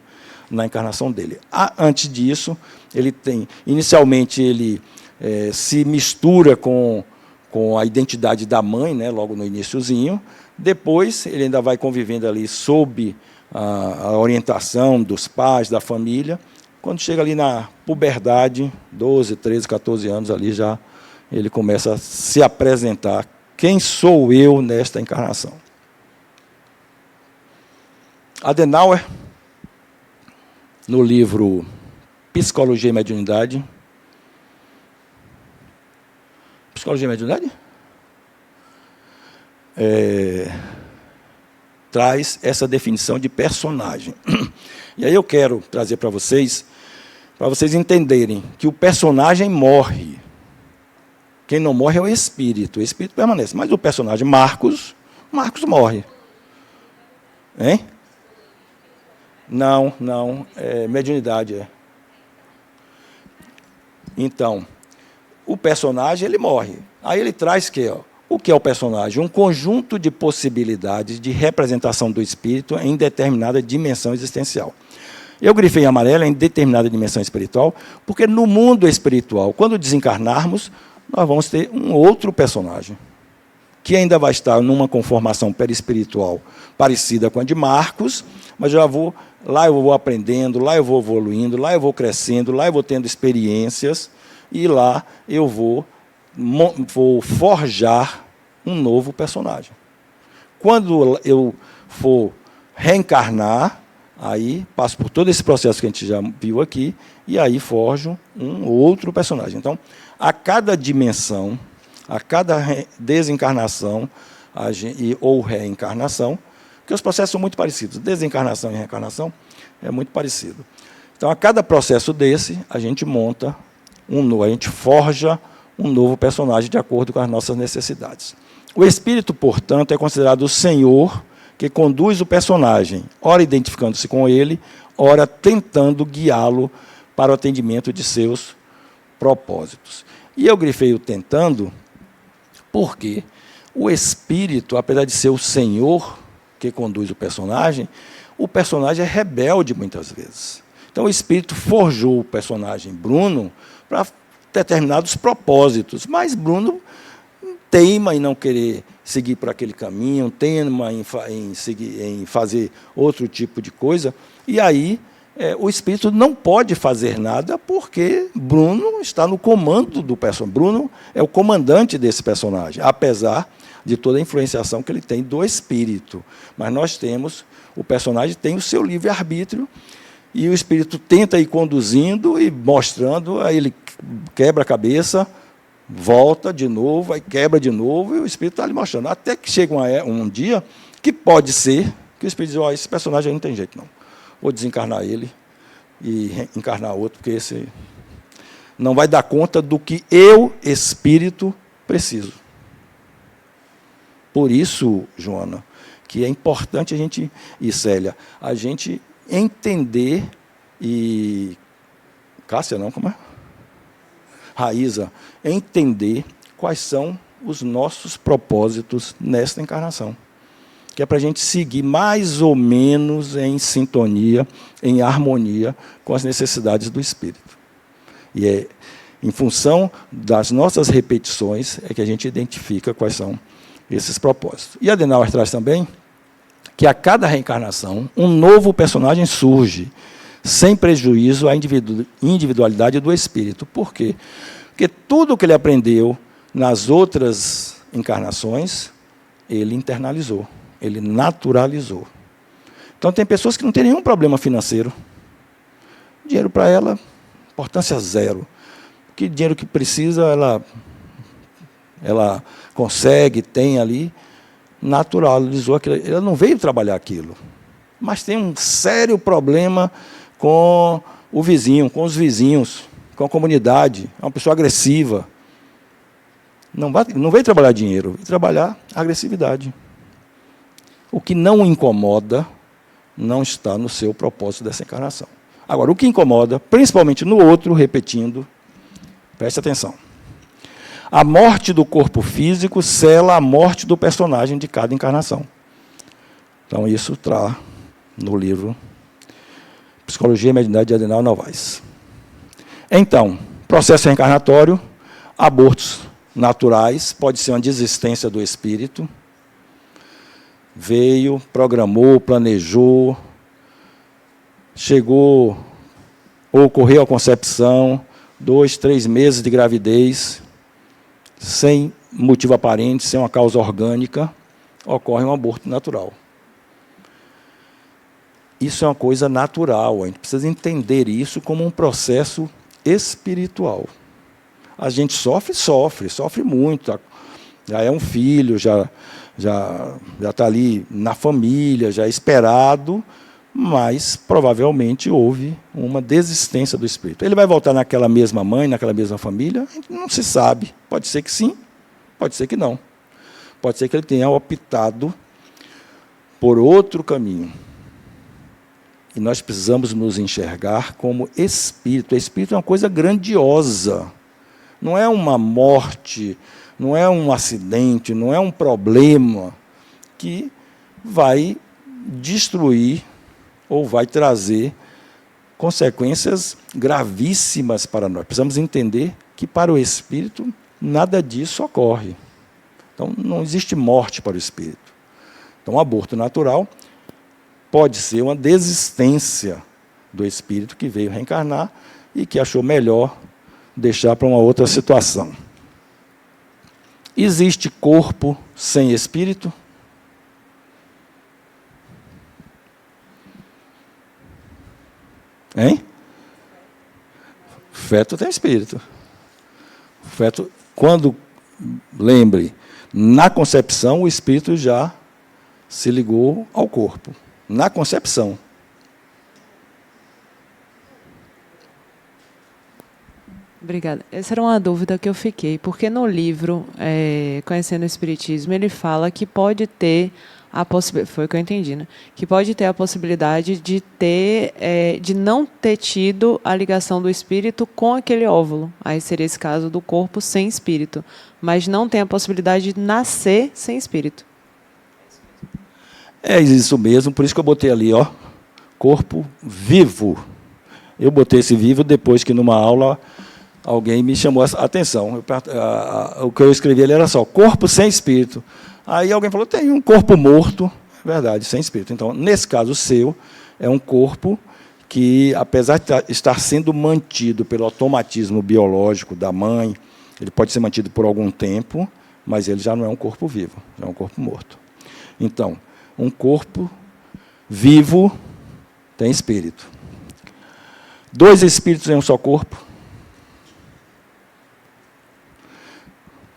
na encarnação dele. Antes disso, inicialmente ele se mistura com a identidade da mãe, né, logo no iniciozinho. Depois, ele ainda vai convivendo ali sob a orientação dos pais, da família. Quando chega ali na puberdade, 12, 13, 14 anos, ali já ele começa a se apresentar. Quem sou eu nesta encarnação? Adenauer, no livro Psicologia e Mediunidade. Psicologia e Mediunidade? Traz essa definição de personagem. E aí eu quero trazer para vocês entenderem que o personagem morre. Quem não morre é o espírito permanece. Mas o personagem Marcos morre. Hein? Não, mediunidade Então, o personagem ele morre. Aí ele traz o que é o personagem? Um conjunto de possibilidades de representação do espírito em determinada dimensão existencial. Eu grifei em amarelo em determinada dimensão espiritual, porque no mundo espiritual, quando desencarnarmos, nós vamos ter um outro personagem, que ainda vai estar numa conformação perispiritual parecida com a de Marcos, mas lá eu vou aprendendo, lá eu vou evoluindo, lá eu vou crescendo, lá eu vou tendo experiências, e lá eu vou forjar um novo personagem. Quando eu for reencarnar, aí passo por todo esse processo que a gente já viu aqui, e aí forjo um outro personagem. Então, a cada dimensão, a cada desencarnação ou reencarnação, Porque os processos são muito parecidos. Desencarnação e reencarnação é muito parecido. Então, a cada processo desse, a gente monta a gente forja um novo personagem de acordo com as nossas necessidades. O espírito, portanto, é considerado o senhor que conduz o personagem, ora identificando-se com ele, ora tentando guiá-lo para o atendimento de seus propósitos. E eu grifei o tentando porque o espírito, apesar de ser o senhor que conduz o personagem é rebelde muitas vezes. Então o espírito forjou o personagem Bruno para determinados propósitos, mas Bruno teima em não querer seguir por aquele caminho, teima em fazer outro tipo de coisa, e aí o espírito não pode fazer nada porque Bruno está no comando do personagem. Bruno é o comandante desse personagem, apesar de toda a influenciação que ele tem do espírito. Mas nós temos, o personagem tem o seu livre-arbítrio, e o espírito tenta ir conduzindo e mostrando, aí ele quebra a cabeça, volta de novo, aí quebra de novo, e o espírito está ali mostrando. Até que chega um dia que pode ser que o espírito diz, esse personagem aí não tem jeito, não. Vou desencarnar ele e encarnar outro, porque esse não vai dar conta do que eu, espírito, preciso. Por isso, Joana, que é importante a gente, e Célia, a gente entender e... Cássia, não, como é? Raíza, entender quais são os nossos propósitos nesta encarnação. Que é para a gente seguir mais ou menos em sintonia, em harmonia com as necessidades do espírito. E é em função das nossas repetições é que a gente identifica quais são esses propósitos. E Adenauer traz também que a cada reencarnação um novo personagem surge, sem prejuízo à individualidade do espírito. Por quê? Porque tudo o que ele aprendeu nas outras encarnações, ele internalizou. Ele naturalizou. Então, tem pessoas que não têm nenhum problema financeiro. Dinheiro para ela, importância zero. Que dinheiro que precisa, ela consegue, tem ali, naturalizou aquilo. Ela não veio trabalhar aquilo. Mas tem um sério problema com o vizinho, com os vizinhos, com a comunidade. É uma pessoa agressiva. Não veio trabalhar dinheiro, veio trabalhar agressividade. O que não incomoda não está no seu propósito dessa encarnação. Agora, o que incomoda, principalmente no outro, repetindo, preste atenção. A morte do corpo físico sela a morte do personagem de cada encarnação. Então, isso está no livro Psicologia e Mediunidade de Adenauer Novaes. Então, processo reencarnatório, abortos naturais, pode ser uma desistência do espírito, veio, programou, planejou, chegou, ocorreu a concepção, 2, 3 meses de gravidez, sem motivo aparente, sem uma causa orgânica, ocorre um aborto natural. Isso é uma coisa natural, a gente precisa entender isso como um processo espiritual. A gente sofre muito, já é um filho, já está ali na família, já é esperado, mas provavelmente houve uma desistência do espírito. Ele vai voltar naquela mesma mãe, naquela mesma família? A gente não se sabe. Pode ser que sim, pode ser que não. Pode ser que ele tenha optado por outro caminho. E nós precisamos nos enxergar como espírito. O espírito é uma coisa grandiosa. Não é uma morte, não é um acidente, não é um problema que vai destruir ou vai trazer consequências gravíssimas para nós. Precisamos entender que para o espírito nada disso ocorre. Então, não existe morte para o espírito. Então, o aborto natural pode ser uma desistência do espírito que veio reencarnar e que achou melhor deixar para uma outra situação. Existe corpo sem espírito? Hein? Feto tem espírito. Quando, lembre, na concepção o espírito já se ligou ao corpo, na concepção. Obrigada. Essa era uma dúvida que eu fiquei, porque no livro, Conhecendo o Espiritismo, ele fala que pode ter a possibilidade, foi o que eu entendi, né? Que pode ter a possibilidade de não ter tido a ligação do espírito com aquele óvulo. Aí seria esse caso do corpo sem espírito, mas não tem a possibilidade de nascer sem espírito. É isso mesmo, por isso que eu botei ali, ó, corpo vivo. Eu botei esse vivo depois que numa aula alguém me chamou a atenção. O que eu escrevi ali era só corpo sem espírito. Aí alguém falou, tem um corpo morto, verdade, sem espírito. Então, nesse caso o seu, é um corpo que, apesar de estar sendo mantido pelo automatismo biológico da mãe, ele pode ser mantido por algum tempo, mas ele já não é um corpo vivo, já é um corpo morto. Então, um corpo vivo tem espírito. 2 espíritos em um só corpo.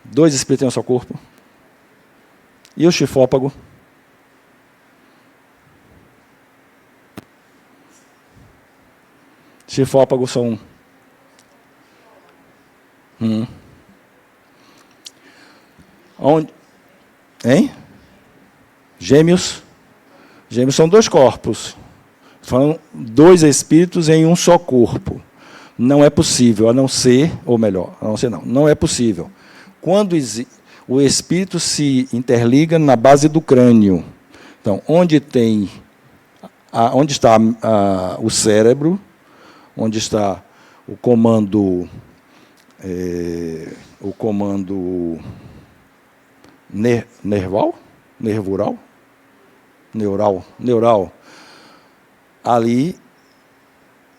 2 espíritos em um só corpo. E o chifópago? Chifópagos são... Onde? Hein? Gêmeos? Gêmeos são 2 corpos. São 2 espíritos em um só corpo. Não é possível, a não ser, ou melhor, a não ser não é possível. Quando o espírito se interliga na base do crânio. Então, onde está o cérebro, onde está o comando neural, ali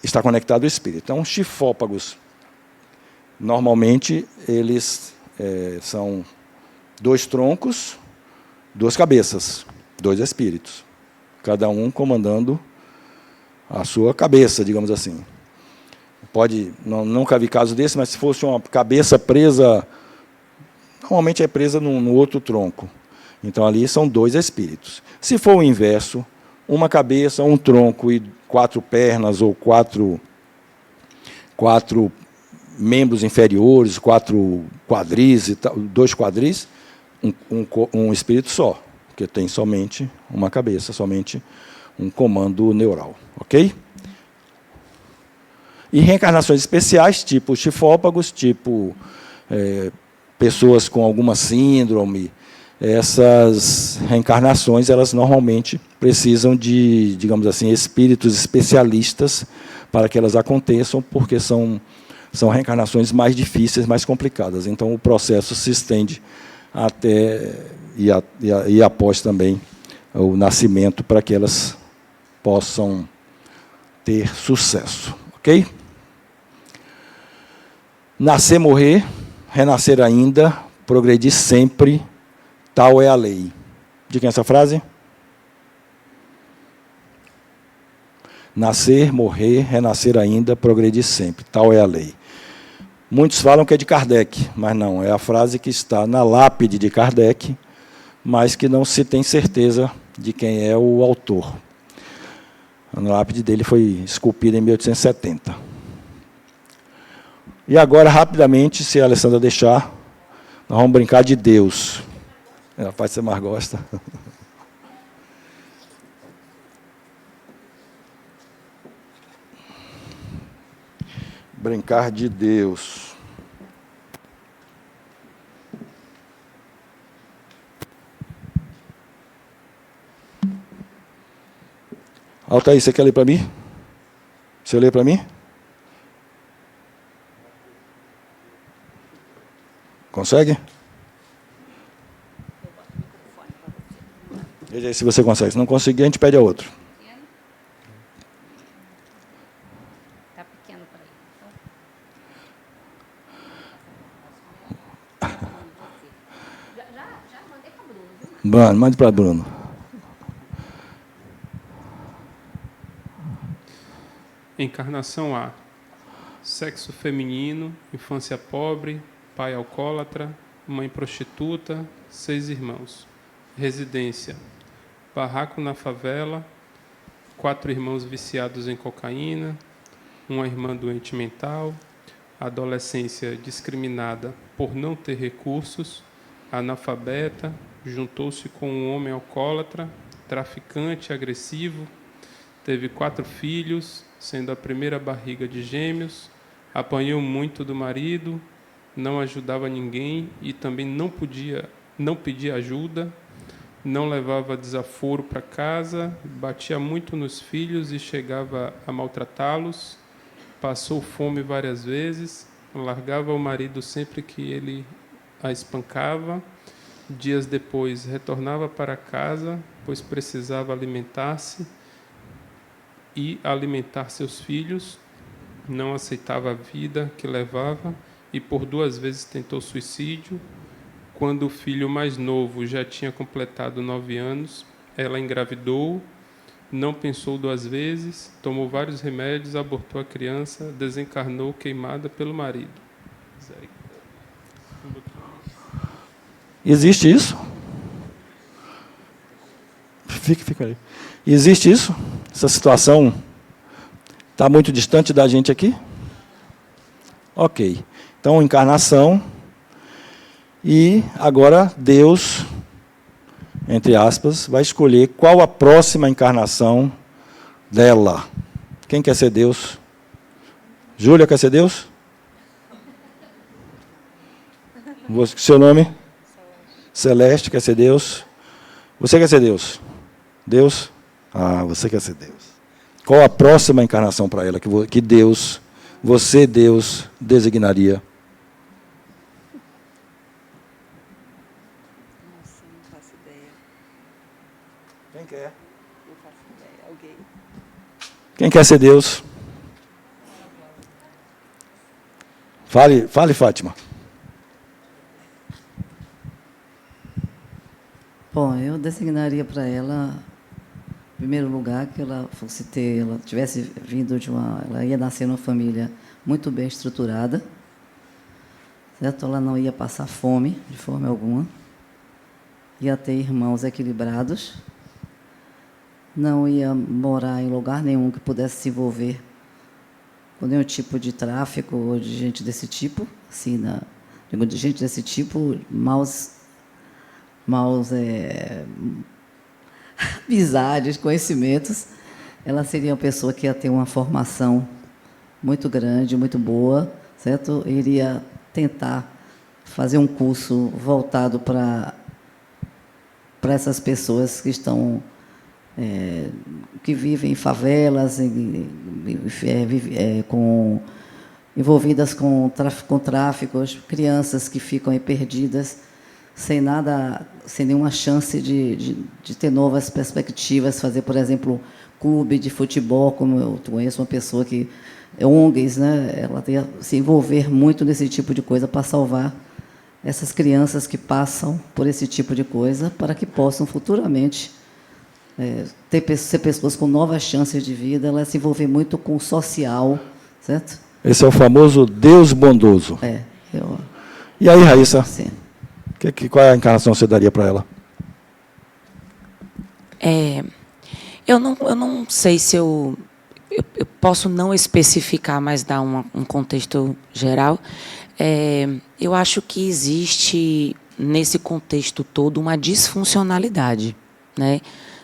está conectado o espírito. Então, chifópagos, normalmente, eles são 2 troncos, 2 cabeças, 2 espíritos, cada um comandando a sua cabeça, digamos assim. Nunca vi caso desse, mas se fosse uma cabeça presa, normalmente é presa no outro tronco. Então, ali são 2 espíritos. Se for o inverso, uma cabeça, um tronco e 4 pernas ou 4 membros inferiores, 4 quadris, 2 quadris, um espírito só, porque tem somente uma cabeça, somente um comando neural. Ok? E reencarnações especiais, tipo chifópagos, tipo pessoas com alguma síndrome, essas reencarnações, elas normalmente precisam de, digamos assim, espíritos especialistas para que elas aconteçam, porque são reencarnações mais difíceis, mais complicadas. Então, o processo se estende até e após também o nascimento, para que elas possam ter sucesso. Ok? Nascer, morrer, renascer ainda, progredir sempre, tal é a lei. De quem é essa frase? Nascer, morrer, renascer ainda, progredir sempre, tal é a lei. Muitos falam que é de Kardec, mas não, é a frase que está na lápide de Kardec, mas que não se tem certeza de quem é o autor. A lápide dele foi esculpida em 1870. E agora, rapidamente, se a Alessandra deixar, nós vamos brincar de Deus. É a parte que você mais gosta. Brincar de Deus. Altair, você quer ler para mim? Você lê para mim? Consegue? Veja aí se você consegue. Se não conseguir, a gente pede a outro. Está pequeno para ele. Já mandei para o Bruno. Bruno, mande para Bruno. Encarnação A. Sexo feminino, infância pobre, pai alcoólatra, mãe prostituta, 6 irmãos. Residência: barraco na favela, 4 irmãos viciados em cocaína, uma irmã doente mental, adolescência discriminada por não ter recursos, analfabeta, juntou-se com um homem alcoólatra, traficante, agressivo, teve 4 filhos, sendo a primeira barriga de gêmeos, apanhou muito do marido, não ajudava ninguém e também não pedia ajuda, não levava desaforo para casa, batia muito nos filhos e chegava a maltratá-los, passou fome várias vezes, largava o marido sempre que ele a espancava. Dias depois, retornava para casa, pois precisava alimentar-se e alimentar seus filhos. Não aceitava a vida que levava e por 2 vezes tentou suicídio. Quando o filho mais novo já tinha completado 9 anos, ela engravidou, não pensou 2 vezes, tomou vários remédios, abortou a criança, desencarnou queimada pelo marido. Existe isso? Fica aí. Existe isso? Essa situação está muito distante da gente aqui? Ok. Então, encarnação. E agora Deus, entre aspas, vai escolher qual a próxima encarnação dela. Quem quer ser Deus? Júlia quer ser Deus? Seu nome? Celeste quer ser Deus. Você quer ser Deus? Deus? Ah, você quer ser Deus. Qual a próxima encarnação para ela que Deus, você, Deus, designaria? Nossa, não faço ideia. Quem quer? Não faço ideia. Alguém? Quem quer ser Deus? Fale, Fátima. Bom, eu designaria para ela, em primeiro lugar, que ela tivesse vindo ela ia nascer numa família muito bem estruturada, certo? Ela não ia passar fome de forma alguma, ia ter irmãos equilibrados, não ia morar em lugar nenhum que pudesse se envolver com nenhum tipo de tráfico ou de gente desse tipo, assim, de gente desse tipo, amizades, conhecimentos. Ela seria uma pessoa que ia ter uma formação muito grande, muito boa, certo? Iria tentar fazer um curso voltado para essas pessoas que estão que vivem em favelas, envolvidas com tráficos, crianças que ficam aí perdidas, sem nenhuma chance de ter novas perspectivas, fazer, por exemplo, clube de futebol, como eu conheço uma pessoa que é ONGs, né? Ela tem se envolver muito nesse tipo de coisa para salvar essas crianças que passam por esse tipo de coisa, para que possam futuramente ser pessoas com novas chances de vida. Ela se envolver muito com o social, certo? Esse é o famoso Deus bondoso. E aí, Raíssa? Sim. Qual é a encarnação que você daria para ela? Eu não sei se eu posso não especificar, mas dar um contexto geral. Eu acho que existe, nesse contexto todo, uma disfuncionalidade, né?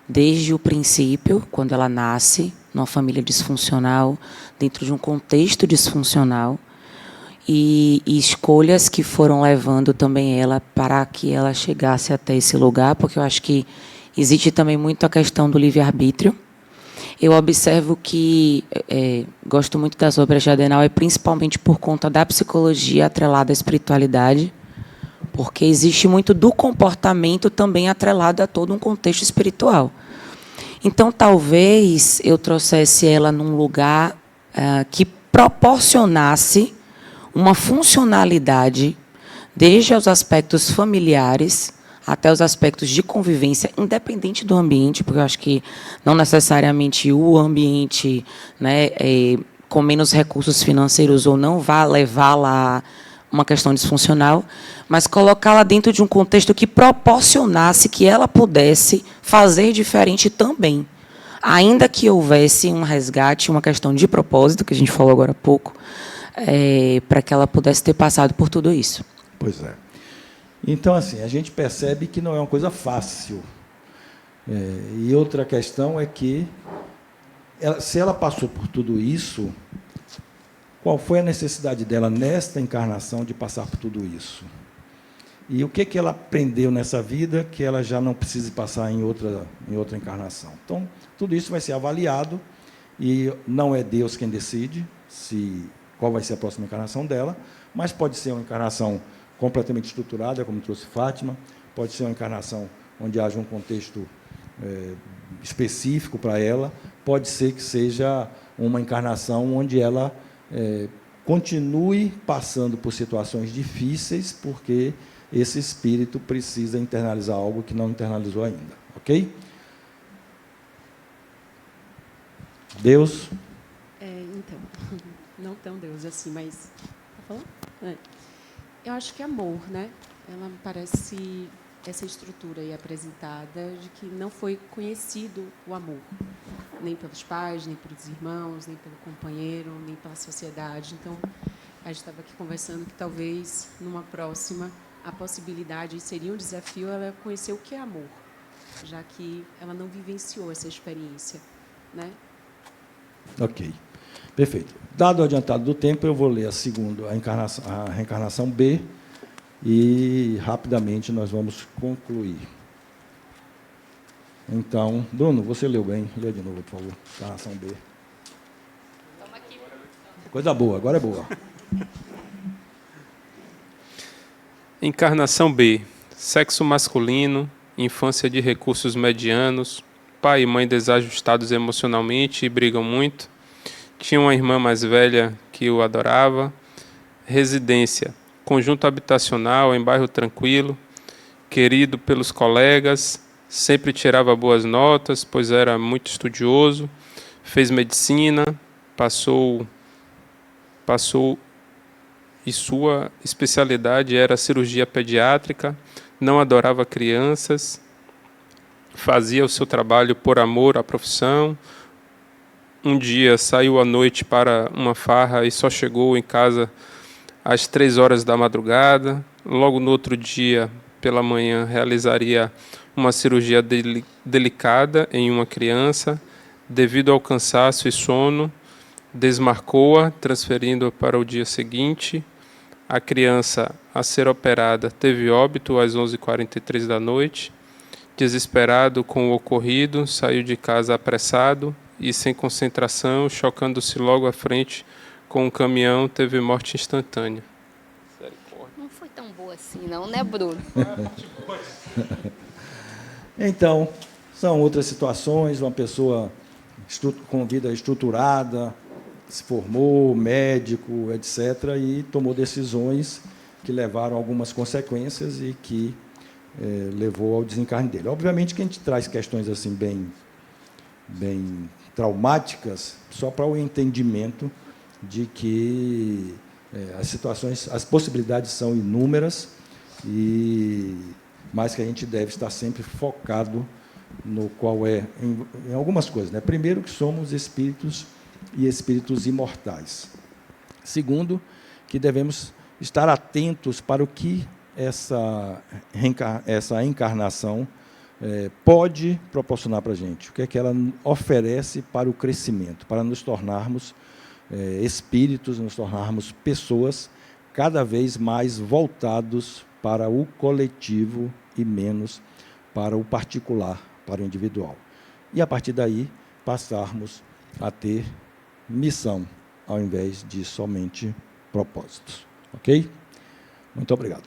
Desde o princípio, quando ela nasce, numa família disfuncional, dentro de um contexto disfuncional, e escolhas que foram levando também ela para que ela chegasse até esse lugar, porque eu acho que existe também muito a questão do livre-arbítrio. Eu observo que, gosto muito das obras de Adenauer, principalmente por conta da psicologia atrelada à espiritualidade, porque existe muito do comportamento também atrelado a todo um contexto espiritual. Então, talvez eu trouxesse ela num lugar que proporcionasse uma funcionalidade, desde os aspectos familiares até os aspectos de convivência, independente do ambiente, porque eu acho que não necessariamente o ambiente, né, com menos recursos financeiros ou não vai levá-la uma questão disfuncional, mas colocá-la dentro de um contexto que proporcionasse que ela pudesse fazer diferente também. Ainda que houvesse um resgate, uma questão de propósito, que a gente falou agora há pouco, para que ela pudesse ter passado por tudo isso. Pois é. Então, assim, a gente percebe que não é uma coisa fácil. E outra questão é que, se ela passou por tudo isso, qual foi a necessidade dela, nesta encarnação, de passar por tudo isso? E o que ela aprendeu nessa vida que ela já não precise passar em outra encarnação? Então, tudo isso vai ser avaliado, e não é Deus quem decide qual vai ser a próxima encarnação dela, mas pode ser uma encarnação completamente estruturada, como trouxe Fátima, pode ser uma encarnação onde haja um contexto específico para ela, pode ser que seja uma encarnação onde ela continue passando por situações difíceis, porque esse espírito precisa internalizar algo que não internalizou ainda. Ok? Deus? Então, não tão Deus assim, mas... Tá falando? Eu acho que amor, né? Ela me parece essa estrutura aí apresentada de que não foi conhecido o amor, nem pelos pais, nem pelos irmãos, nem pelo companheiro, nem pela sociedade. Então, a gente estava aqui conversando que talvez numa próxima a possibilidade seria um desafio ela conhecer o que é amor, já que ela não vivenciou essa experiência, né? Ok, perfeito. Dado o adiantado do tempo, eu vou ler a reencarnação B, e rapidamente nós vamos concluir. Então, Bruno, você leu bem. Lê de novo, por favor. Encarnação B. Coisa boa, agora é boa. Encarnação B. Sexo masculino, infância de recursos medianos, pai e mãe desajustados emocionalmente e brigam muito. Tinha uma irmã mais velha que o adorava. Residência. Conjunto habitacional em bairro tranquilo, querido pelos colegas, sempre tirava boas notas, pois era muito estudioso, fez medicina, passou e sua especialidade era cirurgia pediátrica, não adorava crianças, fazia o seu trabalho por amor à profissão. Um dia saiu à noite para uma farra e só chegou em casa às 3 horas da madrugada. Logo no outro dia, pela manhã, realizaria uma cirurgia delicada em uma criança. Devido ao cansaço e sono, desmarcou-a, transferindo-a para o dia seguinte. A criança a ser operada teve óbito às 11h43 da noite. Desesperado com o ocorrido, saiu de casa apressado e sem concentração, chocando-se logo à frente com um caminhão, teve morte instantânea. Não foi tão boa assim, não, né, Bruno? Então, são outras situações, uma pessoa com vida estruturada, se formou, médico, etc., e tomou decisões que levaram a algumas consequências e que levou ao desencarne dele. Obviamente que a gente traz questões assim bem traumáticas, só para o entendimento de que as possibilidades são inúmeras, mas que a gente deve estar sempre focado no qual em algumas coisas, né? Primeiro, que somos espíritos e espíritos imortais. Segundo, que devemos estar atentos para o que essa encarnação pode proporcionar para a gente, o que é que ela oferece para o crescimento, para nos tornarmos espíritos, nos tornarmos pessoas cada vez mais voltados para o coletivo e menos para o particular, para o individual. E, a partir daí, passarmos a ter missão, ao invés de somente propósitos. Ok? Muito obrigado.